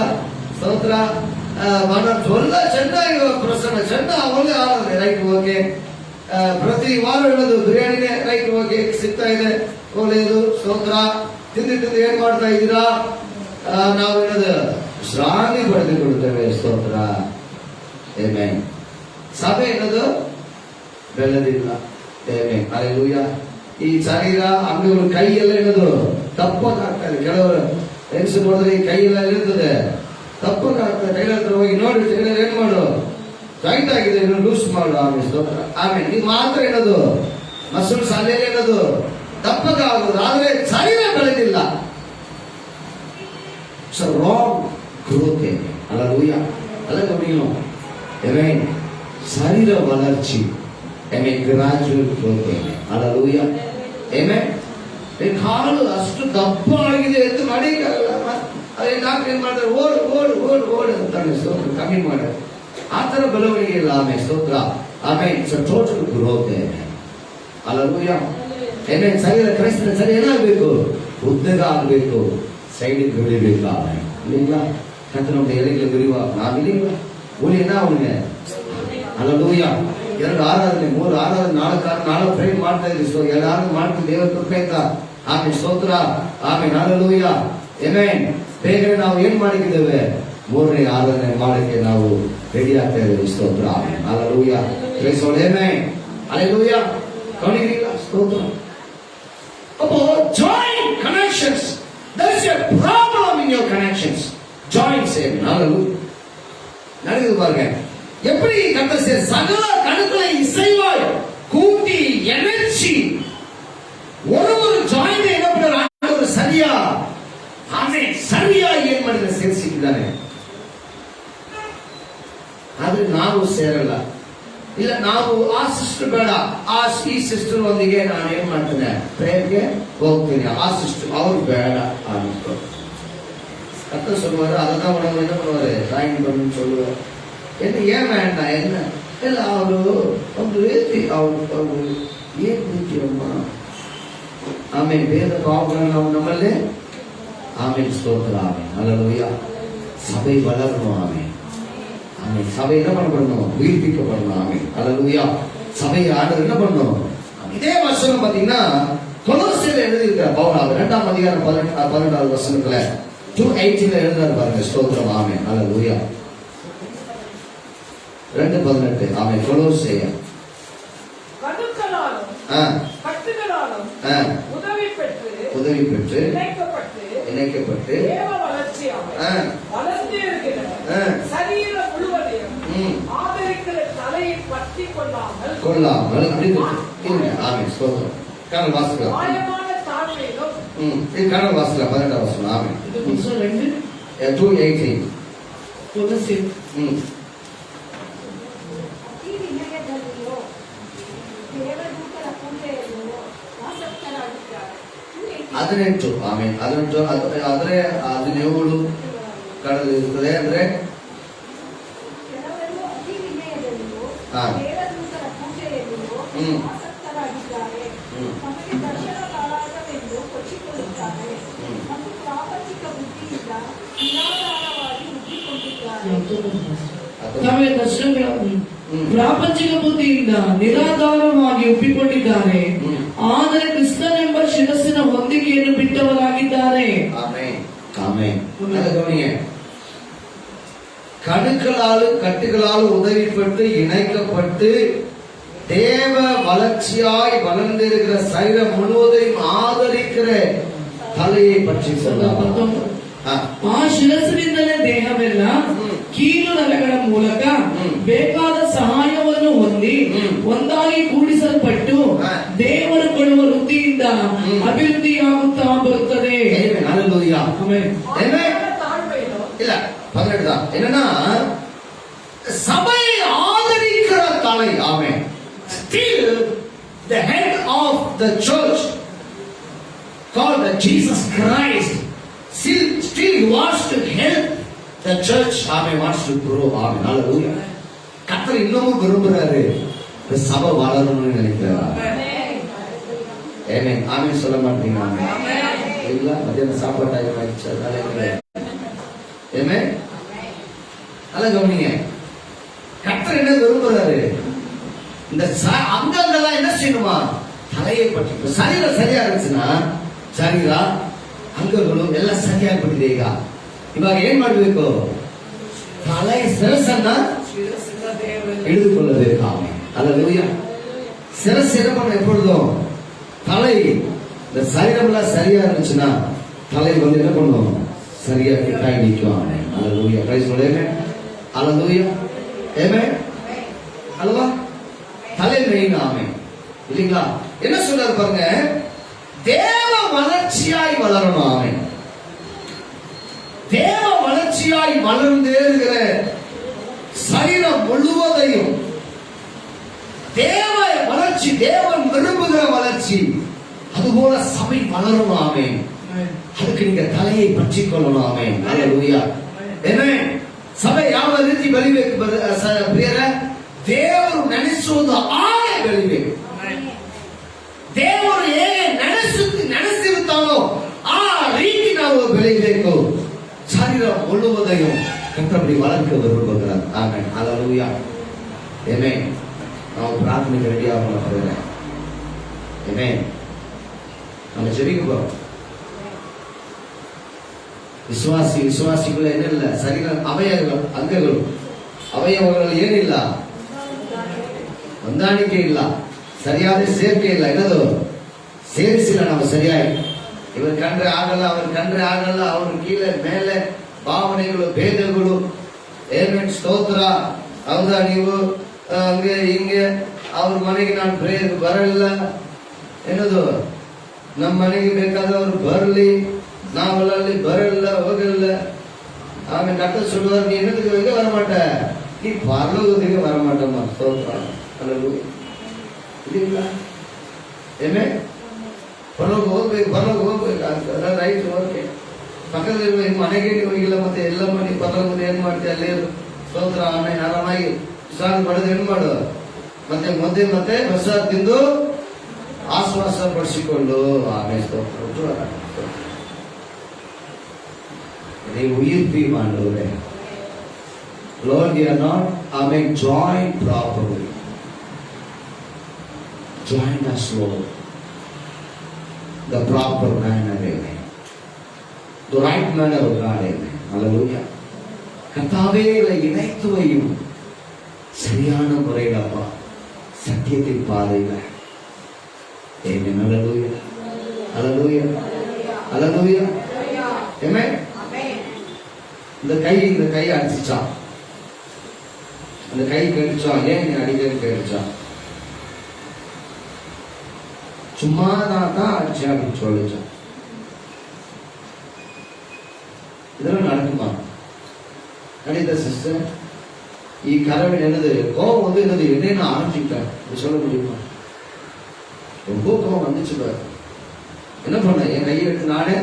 ಸ್ತೋತ್ರ. ಒಳ್ಳೆ ಚೆನ್ನಾಗಿ ಪ್ರಸನ್ನ ಚೆಂದ ಒಳ್ಳೆ ಆಗಿದೆ. Right okay. ಪ್ರತಿ ವಾರ ಹೇಳೋದು ಬಿರಿಯಾನಿನೇ ರೈಟ್ ಓಕೆ ಸಿಗ್ತಾ ಇದೆ. ಒಳ್ಳೆಯದು. ಸ್ತೋತ್ರ. ತಿಂದು ಏನ್ ಮಾಡ್ತಾ ಇದ್ದೀರಾ? ನಾವು ಹೇಳೋದು ವಿಶ್ರಾಂತಿ ಪಡೆದುಕೊಳ್ಳುತ್ತೇವೆ. ಸ್ತೋತ್ರ. ಆಮೆನ್. ಸಭೆ ಏನದು ಬೆಳೆದಿಲ್ಲ. ಆಮೆನ್. ಹಲ್ಲೆಲೂಯಾ. ಈ ಶರೀರ ಅಂಗಗಳು ಕೈ ಎಲ್ಲ ಏನದು ತಪ್ಪಕ್ಕಾಗ್ತದೆ. ಕೆಲವರು ಹೆಂಗಸು ನೋಡಿದ್ರೆ ಈ ಕೈ ಎಲ್ಲ ಇರ್ತದೆ ತಪ್ಪಕ್ಕಾಗ್ತದೆ. ಟೈಲರ್ ಹತ್ರ ಹೋಗಿ ನೋಡಿ, ಟೈಲರ್ ಏನ್ ಮಾಡು, ಟೈಟ್ ಆಗಿದೆ, ಇನ್ನು ಲೂಸ್ ಮಾಡು. ಆಮೇಲೆ ಇದು ಮಾತ್ರ ಏನದು ಮಸೂರು ಶಾಲೆಯಲ್ಲಿ ಏನದು ತಪ್ಪಕ್ಕಾಗೋದು, ಆದ್ರೆ ಶರೀರ ಬೆಳೆದಿಲ್ಲ. ಸೊ ರಾಂಗ್ ಗ್ರೋತ್ ಅಲ್ಲೂಯ ಅಲ್ಲ ನೀವು Amen. ಶರೀರ ವಲರ್ಚಿ Amen. Gradual growth alleluia Amen. ಕಾಲು ಅಷ್ಟು ದಪ್ಪ ಆಗಿದೆ ಅಂತ ಮಾಡಿಕಾಗಲ್ಲ. ಅದೇ ಡಾಕ್ಟರ್ ಏನ್ ಮಾಡ್ತಾರೆ, ಓಡು ಓಡು ಓಡು ಓಡು ಅಂತಾನೆ, ಸ್ತೋತ್ರ ಕಮ್ಮಿ ಮಾಡ್ತಾರೆ. ಆ ತರ ಬೆಳವಣಿಗೆ ಇಲ್ಲ. ಆಮೇಲೆ ಸ್ತೋತ್ರ ಆಮೇಲೆ ಟೋಟಲ್ ಗ್ರೋತ್ ಅಲ್ಲೂಯ Amen. ಶರೀರ ಕ್ರೈಸ್ತರ ಸರಿ ಏನಾಗಬೇಕು, ಉದ್ದಗ ಆಗ್ಬೇಕು, ಸೈಡಿಗೆ ಬೆಳಿಬೇಕು. ಆಮೇಲೆ இல்லைங்களா, கர்த்தருடைய இலைகளை விரிவாக்கலாம். இல்லைங்களா, ஊழி என்ன ஆகுங்க, அல்லேலூயா. 2 ಆರಾಧನೆ 3 ಆರಾಧನೆ 4 ಪ್ರೇ ಮಾಡ್ತಾ ಇದ್ದೀವಿ. ಎಲ್ಲಾರು ಮಾಡ್ತೀವಿ, ದೇವರ ಕೃಪೆಯಿಂದ. ಆಮೇಲೆ ಸ್ತೋತ್ರ, ಆಮೇಲೆ ಹಲ್ಲೆಲೂಯಾ ಆಮೆನ್. ಬೇಗನೆ ನಾವು ಏನ್ ಮಾಡಿದ್ದೇವೆ, 3ನೇ ಆರಾಧನೆ ಮಾಡಕ್ಕೆ ನಾವು ರೆಡಿ ಆಗ್ತಾ ಇದ್ದೀವಿ. ಸ್ತೋತ್ರ, amen, hallelujah, praise Lord, amen, hallelujah. ಕಣಿಗಿಲ್ಲ ಸ್ತೋತ್ರ. ಅಪ್ಪೋ join connections. There's a problem in your connections. Join same. Hallelujah. நடக்குது பாருங்க, எப்படி கர்த்தர் சகல கணுக்களை இசைவாய் கூட்டி எனர்ஜி ஒரு ஜாயின் என்ன பண்றாங்க, ஒரு சரியா ஆமென் சரியா ಏನ್ ಮಾಡಿದ್ರೆ ಸೇರಿಸಿದ್ದಾನೆ. ಆದ್ರೆ ನಾವು ಸೇರಲ್ಲ. ಇಲ್ಲ, ನಾವು ಆ ಸಿಸ್ಟರ್ ಬೇಡ, ಈ ಸಿಸ್ಟರ್ ಒಂದಿಗೆ ನಾನು ಏನ್ ಮಾಡ್ತೇನೆ, ಪ್ರೇಯರ್ಗೆ ಹೋಗ್ತೀನಿ, ಆ ಸಿಸ್ಟರ್ ಅವ್ರು ಬೇಡ ಅನ್ನಿಸ್ತು. கத்த சொல்லுவாரு, அதான் உடம்பு என்ன பண்ணுவாரு, டிராயிங் பண்ணு சொல்லுவார். என்ன ஏன் வேண்டாம், என்ன இல்ல அவரு ಒಂದು ರೀತಿ ಅವರು ಏನ್ ರೀತಿಯಮ್ಮ. ಆಮೇಲೆ ಬೇರೆ ಪಾಪಗಳನ್ನು ನಾವು ನಮ್ಮಲ್ಲೇ ಆಮೇಲೆ ಸ್ತೋತ್ರ, ಆಮೇಲೆ ಹಲ್ಲೆಲೂಯಾ. சபை வளரணும். ஆமென், ஆமென். சபை என்ன பண்ணணும், உயிர்ப்பிக்கப்படணும். ஆமென், ஹல்லேலூயா. சபை ஆண்டவர் என்ன பண்ணணும். இதே வசனம் பாத்தீங்கன்னா கொலோசியர்ல எழுதியிருக்கிற பவுல் 2ஆம் அதிகாரம் 18வது வசனத்துல 2:18 எழுதுறாரு பாருங்க. ஸ்தோத்திரம், ஆமென், ஹல்லேலூயா. 2:18 ஆமென். கொலோசியர் கணுக்களாலும் கட்டுகளாலும் உதவி பெற்று இணைக்கப்பட்டு தேவ வளர்ச்சியாக வளர்ந்து இருக்கிற சரீர முழுவதையும் ஆதரிக்கிற தலையை பற்றி கொள்ளாமல் ஆமென். ஸ்தோத்திரம். காரணம் வாசிக்கலாம், மாயமான தாழ்மையிலும் இது காரணம் வாசிக்கலாம். 18ஆம் வசனம். ஆமென். இது புதுசா 2:18 கொலோசியர் 18 ಆಮೇಲೆ 18 ಆದ್ರೆ 17 ಕಳೆದು ಇರ್ತದೆ. ಅಂದ್ರೆ ಪ್ರಾಪಂಚಿಕ ಬುದ್ಧಿಯಿಂದ ನಿರಾಧಾರವಾಗಿ ಒಪ್ಪಿಕೊಂಡಿದ್ದಾರೆ, ಆದರೆ ಕ್ರಿಸ್ತನೆಂಬ ಶಿರಸ್ಸಿನ ಹೊಂದಿಕೆಯನ್ನು ಬಿಟ್ಟವರಾಗಿದ್ದಾರೆ. கணுக்களாலும் கட்டுகளாலும் உதவிப்பட்டு இணைக்கப்பட்டு தேவ வளர்ச்சியாய் வளர்ந்திருக்கிற சரீரம் முழுவதையும் ஆதரிக்கிற தலையை பற்றி சொல்ல. ಆ ಶಿರಸ್ಸಿನಿಂದಲೇ ದೇಹವೆಲ್ಲ ಕೀಲು ನರಗಳ ಮೂಲಕ ಬೇಕಾದ ಸಹಾಯವನ್ನು ಹೊಂದಿ ಒಂದಾಗಿ ಕೂಡಿಸಲ್ಪಟ್ಟು ದೇವರು ಕೊಡುವ ವೃತ್ತಿಯಿಂದ ಅಭಿವೃದ್ಧಿಯಾಗುತ್ತಾ ಬರುತ್ತದೆ. இல்ல 18 தான். என்னன்னா சபை ஆதரிக்கிற தலை. ஆமென். Still the head of the church called the Jesus Christ still wants to help the church. Amen. Wants to grow. Amen. Hallelujah. கர்த்தர் இன்னமும் விரும்புறாரு சபை வளரணும்னு நினைக்கிறார். ஆமென். ஆமென் சொல்ல மாட்டீங்க. ஆமென். இல்ல மத்தியான சாப்பாடு டைம் ஆயிடுச்சு, அதனால ஆமென். நல்ல கவனிங்க, கர்த்தர் என்ன விரும்புறாரு, இந்த அங்கங்கள்லாம் என்ன செய்யணுமா, தலையை பற்றி. சரீரம் சரியா இருந்துச்சுன்னா சரீரா ಅಂಗಗಳು ಎಲ್ಲ ಸರಿಯಾಗ್ಬಿಟ್ಟಿದೆ. ಇವಾಗ ಏನ್ ಮಾಡ್ಬೇಕು, ತಲೆ ಶಿರಸ್ಸನ್ನ ಹಿಡಿದುಕೊಳ್ಳಬೇಕು. ಹಲ್ಲೆಲೂಯಾ. ಶಿರಸ್ಸು என்ன பண்ண எப்பொழுதும் தலை இந்த சரீரம்லாம் சரியா இருந்துச்சுன்னா தலை வந்து என்ன பண்ணுவோம், சரியா ஃபிட்டாகி நிற்கும். அல்லேலூயா, பிரைஸ் தி லார்ட். அல்லேலூயா, ஆமென். அல்லவா, தலை மெயின். ஆமென் இல்லீங்களா? என்ன சொல்றாரு பாருங்க, தேவ வளர்ச்சியாய் வளரணும். ஆமென். தேவ வளர்ச்சியாய் வளர்ந்தேறுகிற சரீரம் முழுவதையும் தேவ வளர்ச்சி, தேவன் விரும்புகிற வளர்ச்சி, அதுபோல சபை வளரும். ஆமென். அதுக்கு நீங்க தலையை பற்றி கொள்ளணும். ஆமென். அல்லேலூயா, ಆಮೆನ್. ಸಭೆ ಯಾವ ರೀತಿ ಬೆಳಿಬೇಕು ಪ್ರಿಯರೇ? ದೇವರು ನೆನೆಸುವುದು ಹಾಗೆ ಬೆಳಿಬೇಕು. ದೇವರು ಹೇಗೆ ನೆನೆಸಿರುತ್ತಾನೋ ಆ ರೀತಿ ನಾವು ಬೆಳಿಬೇಕು. ಶರೀರ ಮುಳುವುದೆಯೋ ಕರ್ತನಲ್ಲಿ வளர்க்க விரும்புகிறார். ஆமென். அல்லேலூயா, ஆமென். ನಾವು ಪ್ರಾರ್ಥನೆಗೆ ರೆಡಿ ಆಗೋಣ ಪ್ರಿಯರೇ. ಆಮೆನ್. நம்ம ஜெபிக்க போறோம். ವಿಶ್ವಾಸಿಗಳು ಏನಿಲ್ಲ, ಶರೀರ ಅವಯವಗಳು ಏನಿಲ್ಲ, ಹೊಂದಾಣಿಕೆ ಇಲ್ಲ, ಸರಿಯಾದ ಸೇರ್ಕೆ ಇಲ್ಲ. ಏನದು ಸೇರಿಸಿಲ್ಲ ನಾವು ಸರಿಯಾಗಿ. ಇವರು ಕಂಡ್ರೆ ಆಗಲ್ಲ, ಅವ್ರು ಕಂಡ್ರೆ ಆಗಲ್ಲ, ಅವ್ರ ಕೀழே ಮೇಲೆ ಭಾವನೆಗಳು, ಭೇದಗಳು. ಏನೇನ್ ಸ್ತೋತ್ರ. ಹೌದಾ, ನೀವು ಹಂಗೆ ಹಿಂಗೆ ಅವ್ರ ಮನೆಗೆ ನಾನು ಪ್ರೇಯರ್ ಬರಲ್ಲ ಏನದು, ನಮ್ಮ ಮನೆಗೆ ಬೇಕಾದವ್ರು ಬರಲಿ, நாவலாளி வரல ಹೋಗಲ್ಲ. அவன் டாக்டர் சொல்லுவார், நீ என்னத்துக்கு வைக்க வரமாட்ட, நீ பரலோகத்துக்கு வரமாட்டோமா. ஸ்தோத்திரம். அல்லேலூயா, இல்லைங்களா? ಏನೇ ಪರಲೋಕ ಹೋಗ್ಬೇಕು. ಅದೆಲ್ಲ ರೈಟ್. ಓಕೆ, ಪಕ್ಕದಲ್ಲಿರುವ ಮನೆಗೆ ನೀವು ಹೋಗಿಲ್ಲ, ಮತ್ತೆ ಎಲ್ಲ ಮನೆ ಪರಲೋಕದ ಏನ್ ಮಾಡ್ತೀಯ ಅಲ್ಲಿ. ಸ್ತೋತ್ರ. ಆಮೇಲೆ ಆರಾಮಾಗಿ ವಿಶ್ರಾಂತಿ ಪಡೆದು ಏನ್ ಮಾಡು, ಮತ್ತೆ ಪ್ರಸಾದ ತಿಂದು ಆಶ್ವಾಸ ಪಡಿಸಿಕೊಂಡು ಆಮೇಲೆ ಸ್ತೋತ್ರ. உயிர்ப்பி ஆண்டவரே. Lord, we are not, amen, joined properly. Join us, Lord, the proper manner, amen, the right manner of God, amen. Hallelujah. கர்த்தாவே, இணைத்து வையும் சரியான முறையில் அப்பா, சத்தியத்தின் பாதையில. Amen. Hallelujah. Hallelujah. Hallelujah. Amen. இந்த கை அடிச்சான், அந்த கை கடிச்சான். ஏன் நீ அடிக்கடி கடிச்சான்? சும்மா தான் அடிச்சா அப்படின்னு சொல்லிச்சான். இதெல்லாம் நடக்குமா? கணித சிஸ்டர், கரவன் என்னது கோபம் வந்து என்னது என்னன்னு ஆரம்பிச்சுட்டேன் சொல்ல முடியுமா? ரொம்ப கோபம் வந்துச்சு. என்ன பண்ண, என் கையை எடுத்து நானே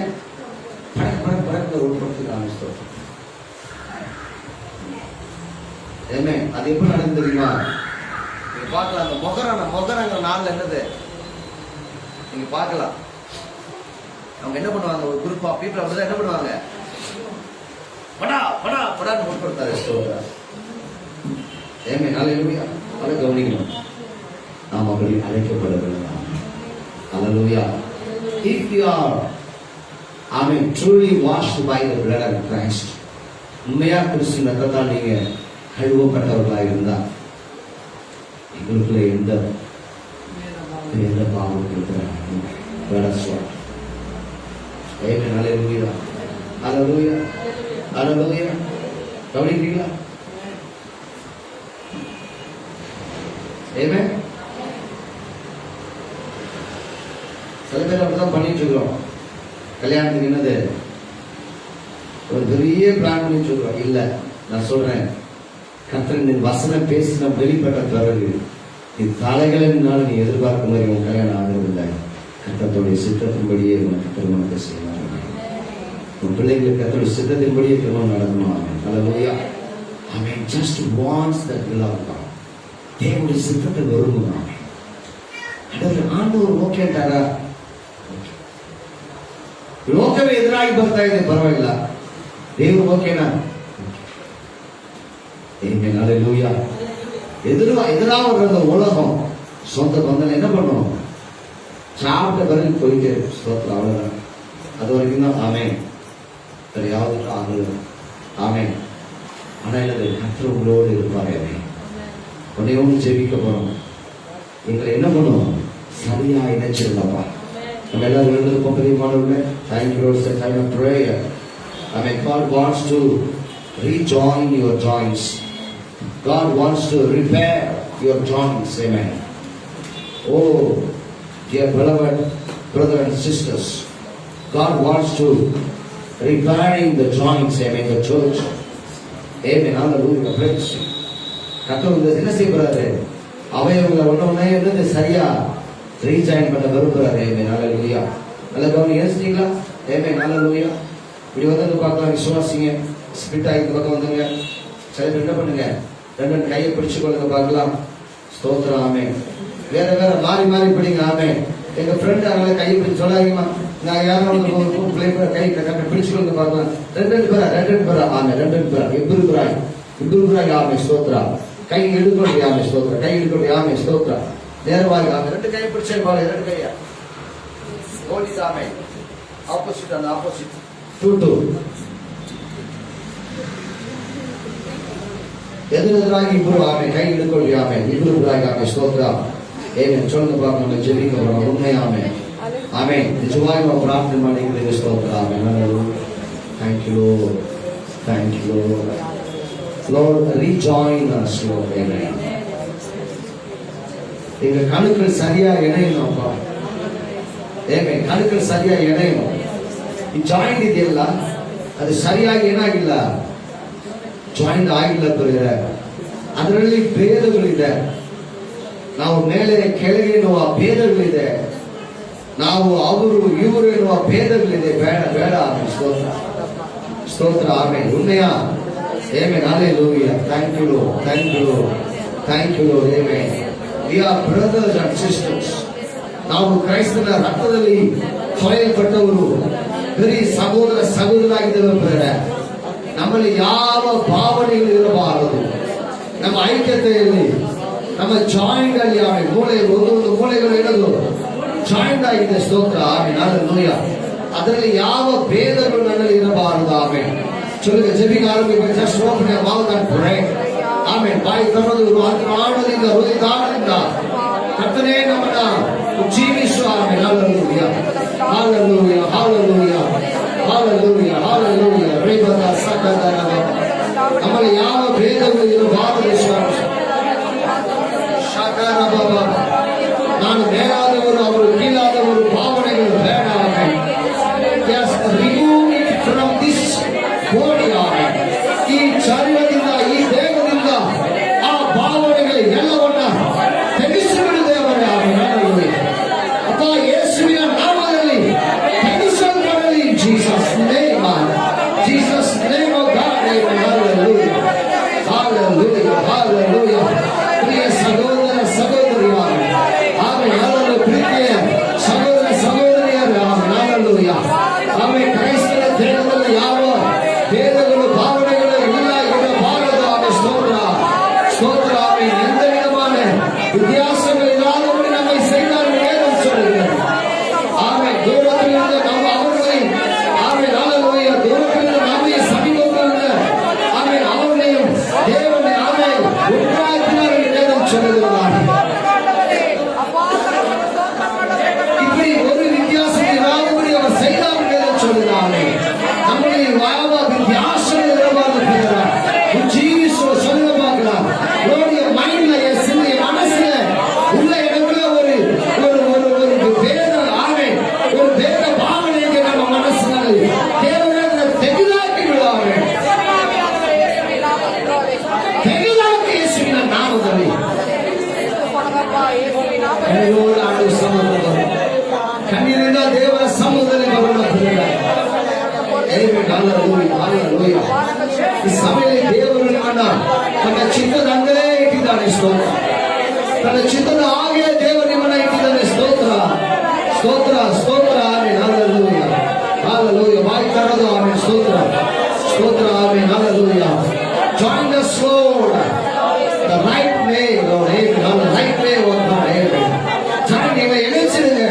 படக்க உட்படுத்தி ஆரம்பிச்சோம். அது எப்படி நடந்து தெரியுமா? நீங்க பார்க்கலாம், அந்த மொகரங்க நாள்ல என்னது நீங்க பார்க்கலாம். அவங்க என்ன பண்ணுவாங்க, ஒரு குரூப் ஆஃப் பீப்புள் அப்படிதான் என்ன பண்ணுவாங்க, படான்னு உட்படுத்தாரு. ஹல்லேலூயா. அதை கவனிக்கணும். நாம் அப்படி அழைக்கப்பட வேண்டும். ஹல்லேலூயா. If you are, amen, truly washed by the blood of Christ, உண்மையா கிறிஸ்து ரத்தத்தால் நீங்க கழுவப்பட்டவர்களாக இருந்தா எங்களுக்குள்ள எந்த பாவம் இருக்கிறாங்க. ஹல்லேலூயா, ஹல்லேலூயா, ஹல்லேலூயா. கவனிக்கிறீங்களா? ஆமென். சில பேர் அப்படிதான் பண்ணிட்டு இருக்கிறோம். கல்யாணத்துக்கு என்னது ஒரு பெரிய பிளான் பண்ணிட்டு இருக்கிறோம். இல்ல, நான் சொல்றேன், கர்த்தரின் வசனம் பேசின வெளிப்பட்ட பிறகு நீ தலைகளினால நீ எதிர்பார்க்கும் மாதிரி உன் கல்யாணம் ஆகிறதில்லை. கர்த்தருடைய சித்தத்தின்படியே உனக்கு திருமணத்தை செய்வாங்க. உன் பிள்ளைகளுக்கு கர்த்தருடைய சித்தத்தின்படியே திருமணம் நடக்குமா? ஹல்லேலூயா. அவன் just wants that will of God. தேவனுடைய சித்தத்தை விரும்புகிறான். ஆண்டவர் ஓகேட்டாரா? ಲೋಕವೇ ಎದುರಾಗಿ ಬರ್ತಾ ಇದೆ, ಪರವಾಗಿಲ್ಲ, ದೇವರು ಓಕೆನಾ? ஹல்லேலூயா. எதிராக வர்ற உலகம் சொந்த பந்தம் என்ன பண்ணும், சாப்பிட்ட பிறகு போயிட்டு ஸ்தோத்திரம், அவ்வளவுதான். அது வரைக்கும் தான். ஆமென். யாவது ஆகல. ஆமென். ஆனா என்னது, கர்த்தர் உங்களோடு இருப்பாரு. உடனே ஜெபிக்க போறோம். எங்களை என்ன பண்ணுவோம், சரியா இணைச்சிருந்தப்பா. நம்ம எல்லாரும் எழுந்திருப்போம் பிரியமானவர்களே. Thank you Lord, it's a time of prayer. I mean, God wants to rejoin your joints. God wants to repair your joints. Amen. Oh, dear beloved brothers and sisters, God wants to repairing the joints. Amen. The church. Amen. Hallelujah. Praise. கர்த்தர் என்ன செய்யறாரு? அவயவங்களை ஒண்ணு என்னது சரியா rejoin பண்ண விரும்புறாரு. Amen. Hallelujah. நல்ல கவனம் யோசிச்சீங்களா? Amen. Hallelujah. இப்படி வந்து பார்க்கலாம். விசுவாசிங்க ஸ்பிரிட் ஆகி பக்கம் வந்துங்க. சரி, என்ன பண்ணுங்க? ரெண்டு கையை பிடிச்சு கொள்ளுங்க பார்க்கலாம். ஸ்தோத்திரம். ஆமென். வேற வேற மாறி மாறி பிடிங்க. ஆமென். எங்க ஃப்ரெண்ட் அதனால கையை பிடிச்சு சொல்லாதீங்கம்மா. நான் யாரும் கை பிடிச்சு கொள்ளுங்க பார்க்கலாம். ரெண்டு பேரா ஆமென். ரெண்டு பேரா இப்ருபுராய் ஆமென். ஸ்தோத்திரம். கை எடுக்கொண்டு ஆமென். ஸ்தோத்திரம். கை எடுக்கொண்டு ஆமென். ஸ்தோத்திரம். நேரமாக ஆமென். ரெண்டு கையை பிடிச்சே பாரு. ரெண்டு கையா ஓடி ஆமென். ஆப்போசிட் அந்த ஆப்போசிட் 2 எதிராக இப்ரு ஆமென். கை எடுக்கொண்டு ஆமென். இப்ருபுராய் ஆமென். ஸ்தோத்திரம். ஏன் சொல்லுங்க பார்க்க நம்ம ஜெபிக்க போறோம். உண்மை ஆமென். ஆமென். நிஜமாக நம்ம பிரார்த்தனை பண்ணிக்கிறீங்க. ஸ்தோத்திரம். ஆமென். Thank you Lord. Thank you Lord. Lord, rejoin us Lord. Amen. எங்க கணுக்கள் சரியா இணையணும்ப்பா. Amen. கணுக்கள் சரியா இணையணும். ಈ ಜಾಯಿಂಟ್ ಇದೆಯಲ್ಲ ಅದು ಸರಿಯಾಗಿ ಏನಾಗಿಲ್ಲ, ಜಾಯಿಂಟ್ ಆಗಿಲ್ಲ ಬರೀರೆ. ಅದರಲ್ಲಿ ಭೇದಗಳಿದೆ. ನಾವು ಮೇಲೆ ಕೆಳಗೆ ಎನ್ನುವ ಭೇದಗಳಿದೆ. ನಾವು ಅವರು ಇವರು ಎನ್ನುವ ಭೇದಗಳಿದೆ. ಬೇಡ ಬೇಡ. ಸ್ತೋತ್ರ ಸ್ತೋತ್ರ. Amen. ಉನ್ನೆಯಾ Amen. Hallelujah. Thank you Lord. Thank you Lord. Thank you Lord. Amen. We are brothers and sisters. ನಾವು ಕ್ರೈಸ್ತನ ರಕ್ತದಲ್ಲಿ ತೊಳೆಯಲ್ಪಟ್ಟವರು. ಬರೀ ಸಹೋದರ ಸಹೋದರಾಗಿದ್ದೇವೆ. ನಮ್ಮಲ್ಲಿ ಯಾವ ಭಾವನೆಗಳು ಇರಬಾರದು. ನಮ್ಮ ಐಕ್ಯತೆಯಲ್ಲಿ, ನಮ್ಮ ಜಾಯಿಂಟ್ ಅಲ್ಲಿ ಆಮೇಲೆ ಮೂಳೆ ಒಂದೊಂದು ಮೂಳೆಗಳು ಇಡಲು ಜಾಯಿಂಟ್ ಆಗಿದೆ. ಸ್ತೋತ್ರ. ಆಮೇಲೆ ಹಲ್ಲೆಲೂಯಾ. ಅದರಲ್ಲಿ ಯಾವ ಭೇದಗಳು ನನ್ನಲ್ಲಿ ಇರಬಾರದು. ಆಮೇಲೆ சொல்லுங்க. ஜெபிக்க ஆரம்பிங்க. just open your mouth and pray. ஆமென். ಬಾಯಿ ತೆರೆದು ಆತ್ಮಾನದಿಂದ ಹೃದಯದಾನದಿಂದ ಕರ್ತನೇ ನಮ್ಮನ್ನ ಜೀವಿಸು. Amen. Hallelujah. Hallelujah. Hallelujah. Hallelujah. Hallelujah. ರೇಬದ ಸಕದನ ನಮ್ಮಲ್ಲಿ ಯಾವ ಭೇದಗಳು ಇರಬಾರದು. ಶಕರ ಬಾಬಾ. ನಾನು ಮೇಲಾದವರು ಅವರು ಕೀಳಾದವರು ಭಾವನೆಗಳು ಬೇಡ. Yes, remove it from this body. ಈ ಚರ್ಮದಿಂದ, ಈ ದೇಹದಿಂದ ಆ ಭಾವನೆಗಳು ಎಲ್ಲವನ್ನ ತೆಗೆಸಿಬಿಡು ದೇವರೇ. ಅಪ್ಪ ಯೇಸುವಿನ ನಾಮದಲ್ಲಿ ತೆಗೆಸಲ್ಪಡಲಿ. Jesus name. Jesus name of God. Hallelujah. Hallelujah. Hallelujah. ಪ್ರಿಯ ಸಹೋದರ ಸಹೋದರಿಯರೇ, ಆಮೆನ್. ಹಲ್ಲೆಲೂಯಾ. ಪ್ರೀತಿಯ ಸಹೋದರ ಸಹೋದರಿಯರೇ, ಆಮೆನ್. ಹಲ್ಲೆಲೂಯಾ. ಆಮೆನ್. ಕ್ರೈಸ್ತರ ದೇಹದಲ್ಲಿ ಯಾವ ಭೇದಗಳು ಭಾವನೆಗಳು ಇಲ್ಲ ಇರಬಾರದು. ಆಮೆನ್. ಸ್ತೋತ್ರ ಸ್ತೋತ್ರ. ಆಮೆನ್. எந்த விதமான வித்தியாசங்கள் இல்லாதபடி நம்மை செய்தார் வேதம் சொல்கிறது. ஆமென். தூரத்திலிருந்து நாம் அவர்களை ஆமென். ஹல்லேலூயா. தூரத்திலிருந்து நம்மை சமீபத்திலிருந்து ஆமென் அவர்களையும் தேவனை ஆமென் உண்டாக்கினார் என்று வேதம் சொல்கிறது. இப்படி ஒரு வித்தியாசம் இல்லாதபடி அவர் செய்தார் வேதம் சொல்கிறது. நம்முடைய ಯಾವ வித்தியாசம் இல்லாதபடி ஜீவிசோ சொல்ல பார்க்கலாம். நம்முடைய மைண்ட்ல என் மனசுல உள்ள இடத்துல ஒரு பேத ஆமென், ஒரு பேத பாவனைக்கு நம்ம மனசுல தேவனை தெளிவாக்கி விடுவாங்க. தெளிவாக்கி இயேசுவின் நாமದಲ್ಲಿ ಕಣ್ಣೀರು ಆಡು ಸಮುದ್ರದಲ್ಲಿ ಕಣ್ಣೀರಿಂದ ದೇವರ ಸಮುದ್ರದಲ್ಲಿ ಬರೋಣ. ಈ ಸಮಯದಲ್ಲಿ ದೇವರು ನಿಮ್ಮನ್ನ ತನ್ನ ಚಿತ್ತದ ಹಂಗಲೇ ಇಟ್ಟಿದ್ದಾನೆ. ಸ್ತೋತ್ರ. ತನ್ನ ಚಿತ್ತದ ಹಾಗೆ ದೇವರು ನಿಮ್ಮನ್ನ ಇಟ್ಟಿದ್ದಾನೆ. ಸ್ತೋತ್ರ ಸ್ತೋತ್ರ ಸ್ತೋತ್ರ. ಆಮೆನ್. ಹಲ್ಲೆಲೂಯಾ. ಹಲ್ಲೆಲೂಯಾ. ಬಾಯಿ ತೆರೆದು ಆಮೆನ್. ಸ್ತೋತ್ರ ಸ್ತೋತ್ರ. Amen. Hallelujah. Join us Lord. The right way Lord. Amen. The right way Lord. Amen. Join நீங்க இணைச்சிடுங்க.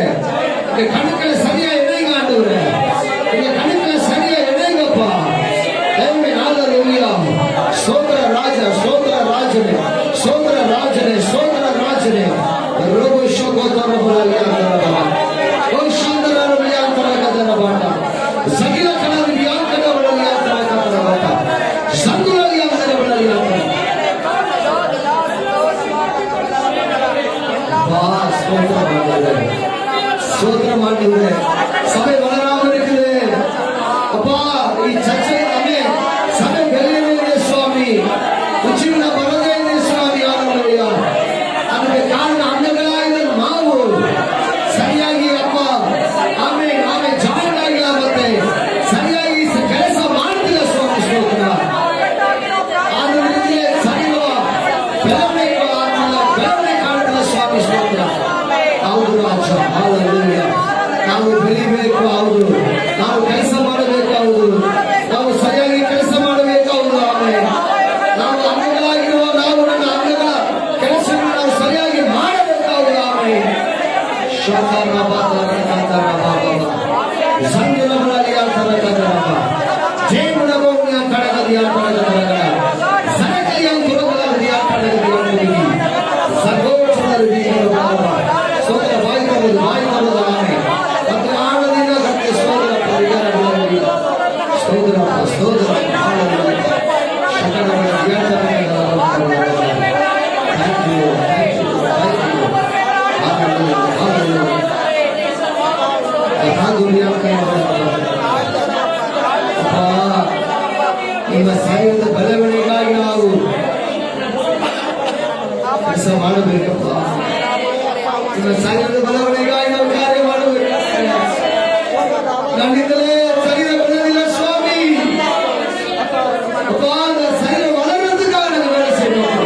இந்த கணக்குல சரியா இணைங்க ஆண்டவரே. இந்த கணக்குல சரியா இணைங்கப்பா. Amen. Hallelujah. ಸ್ತೋತ್ರ ರಾಜ ಸ್ತೋತ್ರ ರಾಜನೇ ಸ್ತೋತ್ರ ರಾಜನೇ ಸ್ತೋತ್ರ ರಾಜನೇ ರೋಗ ಶೋಕೋತರ ஸ்தோத்திரம் ஆண்டவரே. சபை வளராம இருக்குது அப்பா. ಈ ಚರ್ಚೆ ನಮಗೆ ಸಭೆ ಬೆಳೆಯಲಿದೆ ಸ್ವಾಮಿ, ಉಚಿತ ಬರದೇ ಇದೆ ಸ್ವಾಮಿ. ಆನಂದಯ್ಯ ಅದಕ್ಕೆ ಕಾರಣ ಅಂಗಗಳಾಗಿದೆ ನಾವು ಸರಿಯಾಗಿ ಅಪ್ಪ ಆಮೇಲೆ ಜಾಯಿನ್ ಆಗಿಲ್ಲ, ಮತ್ತೆ ಸರಿಯಾಗಿ ಕೆಲಸ ಮಾಡ್ತಿಲ್ಲ ಸ್ವಾಮಿ. ಸ್ತೋತ್ರ ಆದ ರೀತಿ ಸರಿಯುವ ಬೆಳವಣಿಗೆ ಕಾಣ್ತಿಲ್ಲ ಸ್ವಾಮಿ. ಸ್ತೋತ್ರ. ಹೌದು ರಾಜ, ಹಾಲೆಲೂಯ. ನಾವು ಬೆಳಿಬೇಕು, ಹೌದು. ನಾವು ಕೆಲಸ ಮಾಡಬೇಕು, ಹೌದು. ನಾವು ಸರಿಯಾಗಿ ಕೆಲಸ ಮಾಡಬೇಕು, ಹೌದು. ಆಮೇಲೆ ನಾವು ಅಂಗಗಳಾಗಿರುವ ನಾವು ನನ್ನ ಅಂಗಗಳ ಕೆಲಸವನ್ನು ನಾವು ಸರಿಯಾಗಿ ಮಾಡಬೇಕು, ಹೌದು. ಆಮೇಲೆ ನಿಮ್ಮ ಸಾಯುವಂತ ಬೆಳವಣಿಗೆಗಾಗಿ ನಾವು ಕೆಲಸ ಮಾಡಬೇಕಪ್ಪ. ನಿಮ್ಮ ಸಾಯುವಂತ ಬೆಳವಣಿಗೆಗಾಗಿ ನಾವು ಕಾರ್ಯ ಮಾಡಬೇಕು. ನನ್ನಿಂದಲೇ ಶರೀರ ಬೆಳೆದಿಲ್ಲ ಸ್ವಾಮಿ ಅಪ್ಪ. ಶರೀರ വളರೋದಕ್ಕಾಗಿ ನನಗೆ ಬೆಳೆಸಬೇಕು.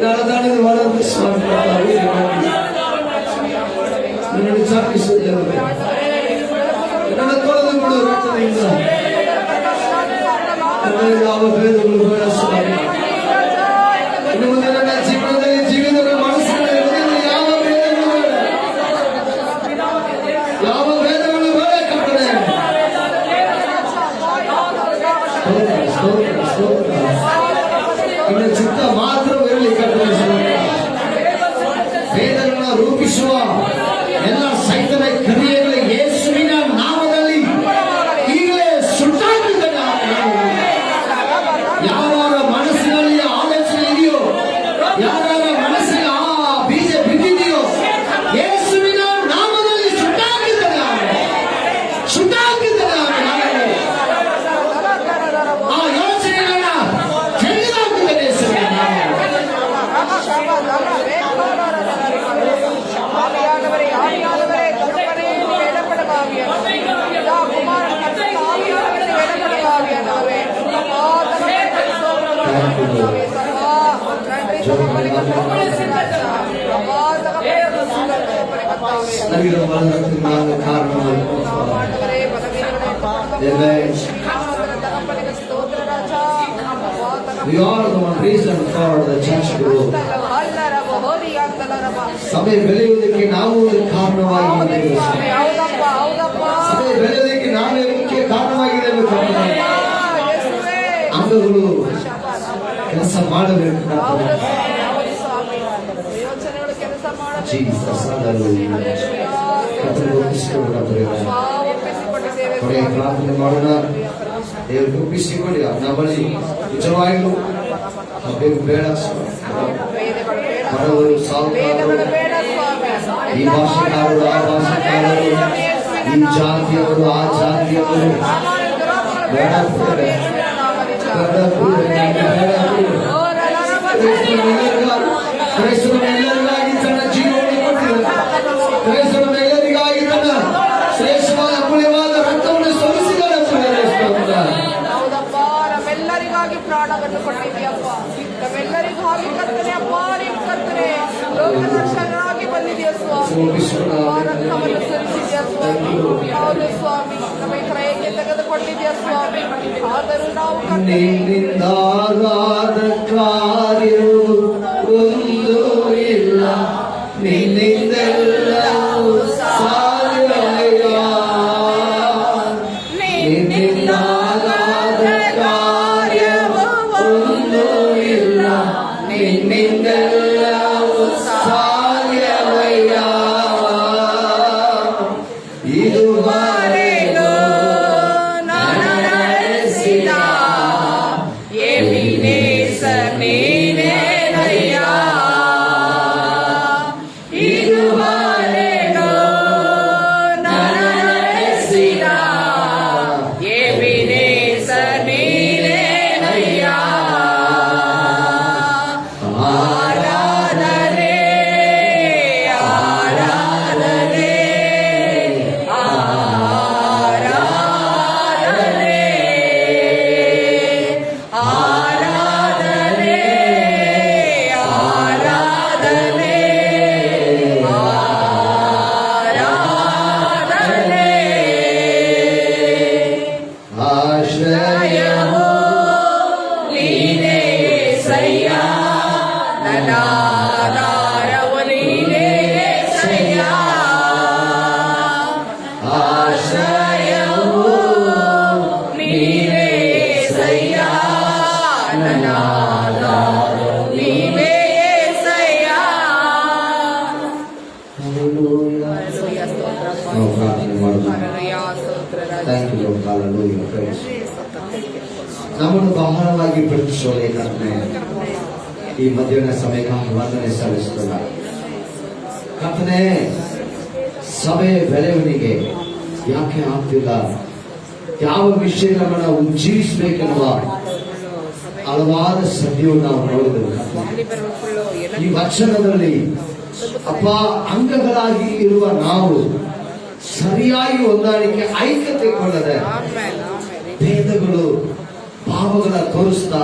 ನಾಳದಾಣಿಗೆ വളರ್ದು ಸ್ವಾಮಿ ನಿನ್ನನ್ನು ಚಾಪಿಸುತ್ತೇವೆ. ನನ್ನ ತೊಳೆದು ಬಿಡು ರಕ್ತದಿಂದ. ಯಾವ ಭೇದಗಳು ಬೇಡ ಸ್ವಾಮಿ. ಇನ್ನು ಮುಂದೆ ನನ್ನ ಜೀವನದಲ್ಲಿ ಜೀವಿತಗಳ ಮನಸ್ಸಿನಲ್ಲಿ ಯಾವ ಭೇದಗಳು ಬೇಡ, ಯಾವ ಭೇದಗಳು ಬೇಡ ಕರ್ತನೇ. ಇನ್ನು ಚಿತ್ತ ಮಾತ್ರವಿರಲಿ ಕರ್ತನೇ. ಭೇದಗಳನ್ನ ರೂಪಿಸುವ ಎಲ್ಲ ಸೈತನ ಕ್ರಿಯೆಗಳು ಯೇಸುವಿನ ನಾಮದಲ್ಲಿ ಈಗಲೇ ಸುಟ್ಟಾಗಿದ್ದಾನೆ. ಯಾರ ಮನಸ್ಸಿನಲ್ಲಿ ಆಲೋಚನೆ ಇದೆಯೋ, ಯಾರ ಮನಸ್ಸಿನ ಆ ಬೀಜ ಬಿದ್ದಿದೆಯೋ, ಯೇಸುವಿನ ನಾಮದಲ್ಲಿ ಸುಟ್ಟಾಗಿದ್ದಾನೆ. ಆ ಯೋಚನೆಗಳನ್ನ ತೆಗೆದುಹಾಕಿದ್ದಾನೆ ಯೇಸುವಿನ We are the one reason for the church to grow. ಸಭೆ ಬೆಳೆಯುವುದಕ್ಕೆ ನಾವು ಕಾರಣವಾಗಿದ್ದೇವೆ. ಸಭೆ ಬೆಳೆಯುವುದಕ್ಕೆ ನಾವೇ ಮುಖ್ಯ ಕಾರಣವಾಗಿದ್ದೇವೆ. ಅಂಗಗಳು ಕೆಲಸ ಮಾಡಬೇಕು. ಪ್ರಾರ್ಥನೆ ಮಾಡೋಣ. ದೇವರು ಒಪ್ಪಿಸಿಕೊಳ್ಳಿ. ನಮ್ಮ ಬಳಿ ನಿಜವಾಗ್ಲೂ ಬೇಡ. ಬಡವರು, ಸಾಹುಕಾರರು, ಈ ಭಾಷೆಕಾರರು, ಆ ಭಾಷೆಕಾರರು, ಈ ಜಾತಿಯವರು, ಆ ಜಾತಿಯವರು ಬೇಡ. ಕ್ರೈಸ್ತರೆಲ್ಲರಿಗಾಗಿ ತನ್ನ ಜೀವವನ್ನು ಕೊಟ್ಟಿದ್ದಾರೆ. ಕ್ರೈಸ್ತರೆಲ್ಲರಿಗಾಗಿ ತನ್ನ ಶ್ರೇಷ್ಠವಾದ ಅಮೂಲ್ಯವಾದ ರಕ್ತವನ್ನು ಸುರಿಸಿದ್ದಾರೆ. ನಮ್ಮೆಲ್ಲರಿಗಾಗಿ ಪ್ರಾಣವನ್ನು ಕೊಟ್ಟಿದ್ದೀಯಪ್ಪ. ನಮ್ಮೆಲ್ಲರಿಗಾಗಿ ಕರ್ತನೆ ಅಪ್ಪ, ನೀನು ಕರ್ತನೆ ಲೋಕರಕ್ಷಕನಾಗಿ ಬಂದಿದೆಯ ಸ್ವಾಮಿ. ರಕ್ತವನ್ನು ಸುರಿಸಿದ್ಯಾ ಸ್ವಾಮಿ. ಹೌದು ಸ್ವಾಮಿ, ನಮ್ಮ ಕ್ರಯಕ್ಕೆ ತೆಗೆದುಕೊಂಡಿದ್ಯಾ ಸ್ವಾಮಿ. ಆದರೂ ನಾವು ನಿನ್ನಿಂದಾದ ಕಾರ್ಯವು ಒಂದು ಇಲ್ಲ, ನಿನ್ನಿಂದೆಲ್ಲವೂ ಸಾಧ್ಯವಯ್ಯ. ನಿನ್ನಿಂದಾದ ಕಾರ್ಯವು ಒಂದು ಇಲ್ಲ, ನಿನ್ನಿಂದೆಲ್ಲವೂ ಸಾಧ್ಯವಯ್ಯ. ಇದುವರೆಗೂ ನಡೆಸಿದ ಎಬಿನೇಸರ್ ನೀನೇನಯ್ಯ. Hallelujah. Hallelujah, ಸ್ತೋತ್ರ ಅಪ್ಪ. ನಾವು ಪ್ರಾರ್ಥನೆ ಮಾಡೋದು. Hallelujah, ಸ್ತೋತ್ರ ರಾಜ. Thank you Lord. Hallelujah. Praise. ಸ್ತೋತ್ರ. ನಮ್ಮನ್ನು ಬಹಳವಾಗಿ ಪ್ರೀತಿಸೋಲೆ ಕರ್ತನೆ ಈ ಮಧ್ಯಾಹ್ನ ಸಮಯಕ್ಕೆ ವಂದನೆ ಸಲ್ಲಿಸ್ತಲ್ಲ ಕರ್ತನೆ. ಸಭೆ ಬೆಳವಣಿಗೆ ಯಾಕೆ ಆಗ್ತಿಲ್ಲ, ಯಾವ ವಿಷಯಗಳನ್ನ ನಾವು ಜೀವಿಸಬೇಕೆನ್ನುವ ಹಲವಾರು ಸತ್ಯವನ್ನು ನಾವು ನೋಡಿದೆವು ಕರ್ತನೆ. ಈ ವಚನದಲ್ಲಿ ಅಪ್ಪ, ಅಂಗಗಳಾಗಿ ಇರುವ ನಾವು ಸರಿಯಾಗಿ ಹೊಂದಾಣಿಕೆ ಐಕ್ಯತೆ ಕೊಳ್ಳದೆ ಆಮೆನ್, ಆಮೆನ್. ಭೇದಗಳು ಭಾವಗಳ ತೋರಿಸ್ತಾ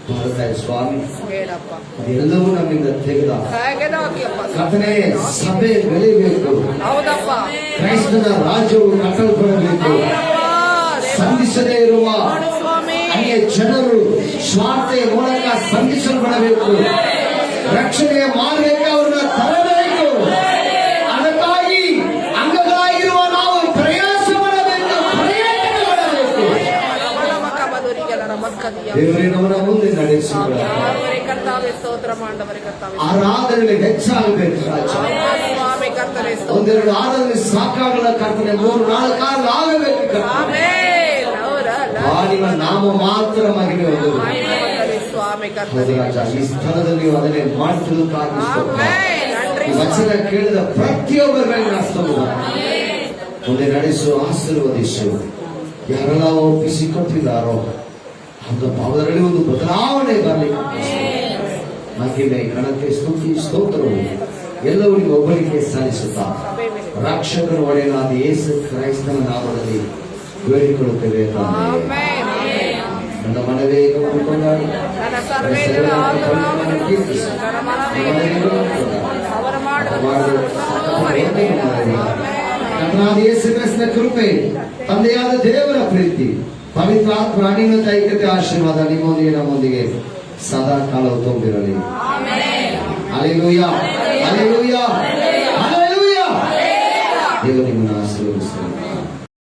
ಬರ್ತಾರೆ ಸ್ವಾಮಿ. ಬೇಡಪ್ಪ. ಅದೆಲ್ಲವೂ ನಮ್ಮಿಂದ ತೆಗೆದಾಕಿಯಪ್ಪ. ಕರ್ತನೆ, ಸಭೆ ಬೆಳಿಬೇಕು, ಹೌದಪ್ಪ. ಕ್ರೈಸ್ತನ ರಾಜ್ಯವು ಕಟ್ಟಲ್ಪಡಬೇಕು. ಸಂಧಿಸದೇ ಇರುವ ಸ್ವಾಮಿ. ಅನ್ಯ ಜನರು ಸ್ವಾರ್ಥೆಯ ಮೂಲಕ ಸಂಧಿಸಲ್ಪಡಬೇಕು. ರಕ್ಷಣೆಯ ಮಾರ್ಗಕ್ಕೆ ಅವ್ರನ್ನ ತರಬೇಕು. ಅದಕ್ಕಾಗಿ ಅಂಗಗಳಾಗಿರುವ ನಾವು ಪ್ರಯಾಸ ಮಾಡಬೇಕು, ಪ್ರಯತ್ನ ಮಾಡಬೇಕು. ದೇವರೇ ನಮ್ಮನ್ನ ಮುಂದೆ ನಡೆಸಿಕೊಳ್ಳ. ಕರ್ತಾವೆ ಸ್ತೋತ್ರ ಮಾಡವರೆ ಕರ್ತಾವೆ. ಆರಾಧನೆ ಹೆಚ್ಚಾಗಬೇಕು ರಾಜ. ಸ್ವಾಮಿ ಕರ್ತನೆ ಸ್ತೋತ್ರ. ಒಂದೆರಡು ಆರಾಧನೆ ಸಾಕಾಗಲ್ಲ ಕರ್ತನೆ, 3-4 ಆರು ಆಗಬೇಕು ಕರ್ತನೆ. ಆಮೆನ್. ನಿಮ್ಮ ನಾಮ ಮಾತ್ರ ಮಹಿಮೆ ಹೊಂದಬೇಕು. ಸ್ವಾಮಿ ಹೌದು ಕರ್ತನೆ. ರಾಜ, ಈ ಸ್ಥಳದಲ್ಲಿ ನೀವು ಅದನ್ನೇ ಮಾಡುತ್ತಿರುವುದಕ್ಕಾಗಿ ಸ್ತೋತ್ರ. ಆಮೆನ್. ನನ್ರಿ ಈ ವಚನ ಕೇಳಿದ ಪ್ರತಿಯೊಬ್ಬರ ಮೇಲೆ ನಾಸ್ತವು ಮುಂದೆ ನಡೆಸು, ಆಶೀರ್ವದಿಸು. ಯಾರೆಲ್ಲ ಒಪ್ಪಿಸಿಕೊಟ್ಟಿದ್ದಾರೋ ಅದರಲ್ಲಿ ಒಂದು ಬದಲಾವಣೆ ಬರಲಿಕ್ಕೆ ಮಹಿಮೆ, ಘನತೆ, ಸ್ತುತಿ, ಸ್ತೋತ್ರವು ಎಲ್ಲವರಿಗೂ ಒಬ್ಬರಿಗೆ ಸಲ್ಲಿಸುತ್ತಾ ರಕ್ಷಕನ ಒಡೆಯನಾದ ಯೇಸು ಕ್ರೈಸ್ತನ ನಾಮದಲ್ಲಿ ಬೇಡಿಕೊಳ್ಳುತ್ತೇವೆ. ಆಮೆನ್. ನನ್ನ ಮನವೇ ಕೊಂಡಾಡಿ ನನ್ನ ಸರ್ವೇಂದ್ರ ಆತ್ಮವನ್ನು ಕೀರ್ತಿಸು. ನನ್ನ ಮನವೇ ಅವರ ಕರ್ತನಾದ ಯೇಸು ಕ್ರಿಸ್ತನ ಕೃಪೆ, ತಂದೆಯಾದ ದೇವರ ಪ್ರೀತಿ, ಪವಿತ್ರಾತ್ಮ ಅನ್ಯೋನ್ಯತೆ ಐಕ್ಯತೆ ಆಶೀರ್ವಾದ ನಿಮ್ಮೊಂದಿಗೆ ನಮ್ಮೊಂದಿಗೆ ಸದಾ ಕಾಲವು ತುಂಬಿರಲಿ. Hallelujah, hallelujah, hallelujah. ದೇವರು ನಿಮ್ಮನ್ನು ಆಶೀರ್ವದಿಸಲಿ.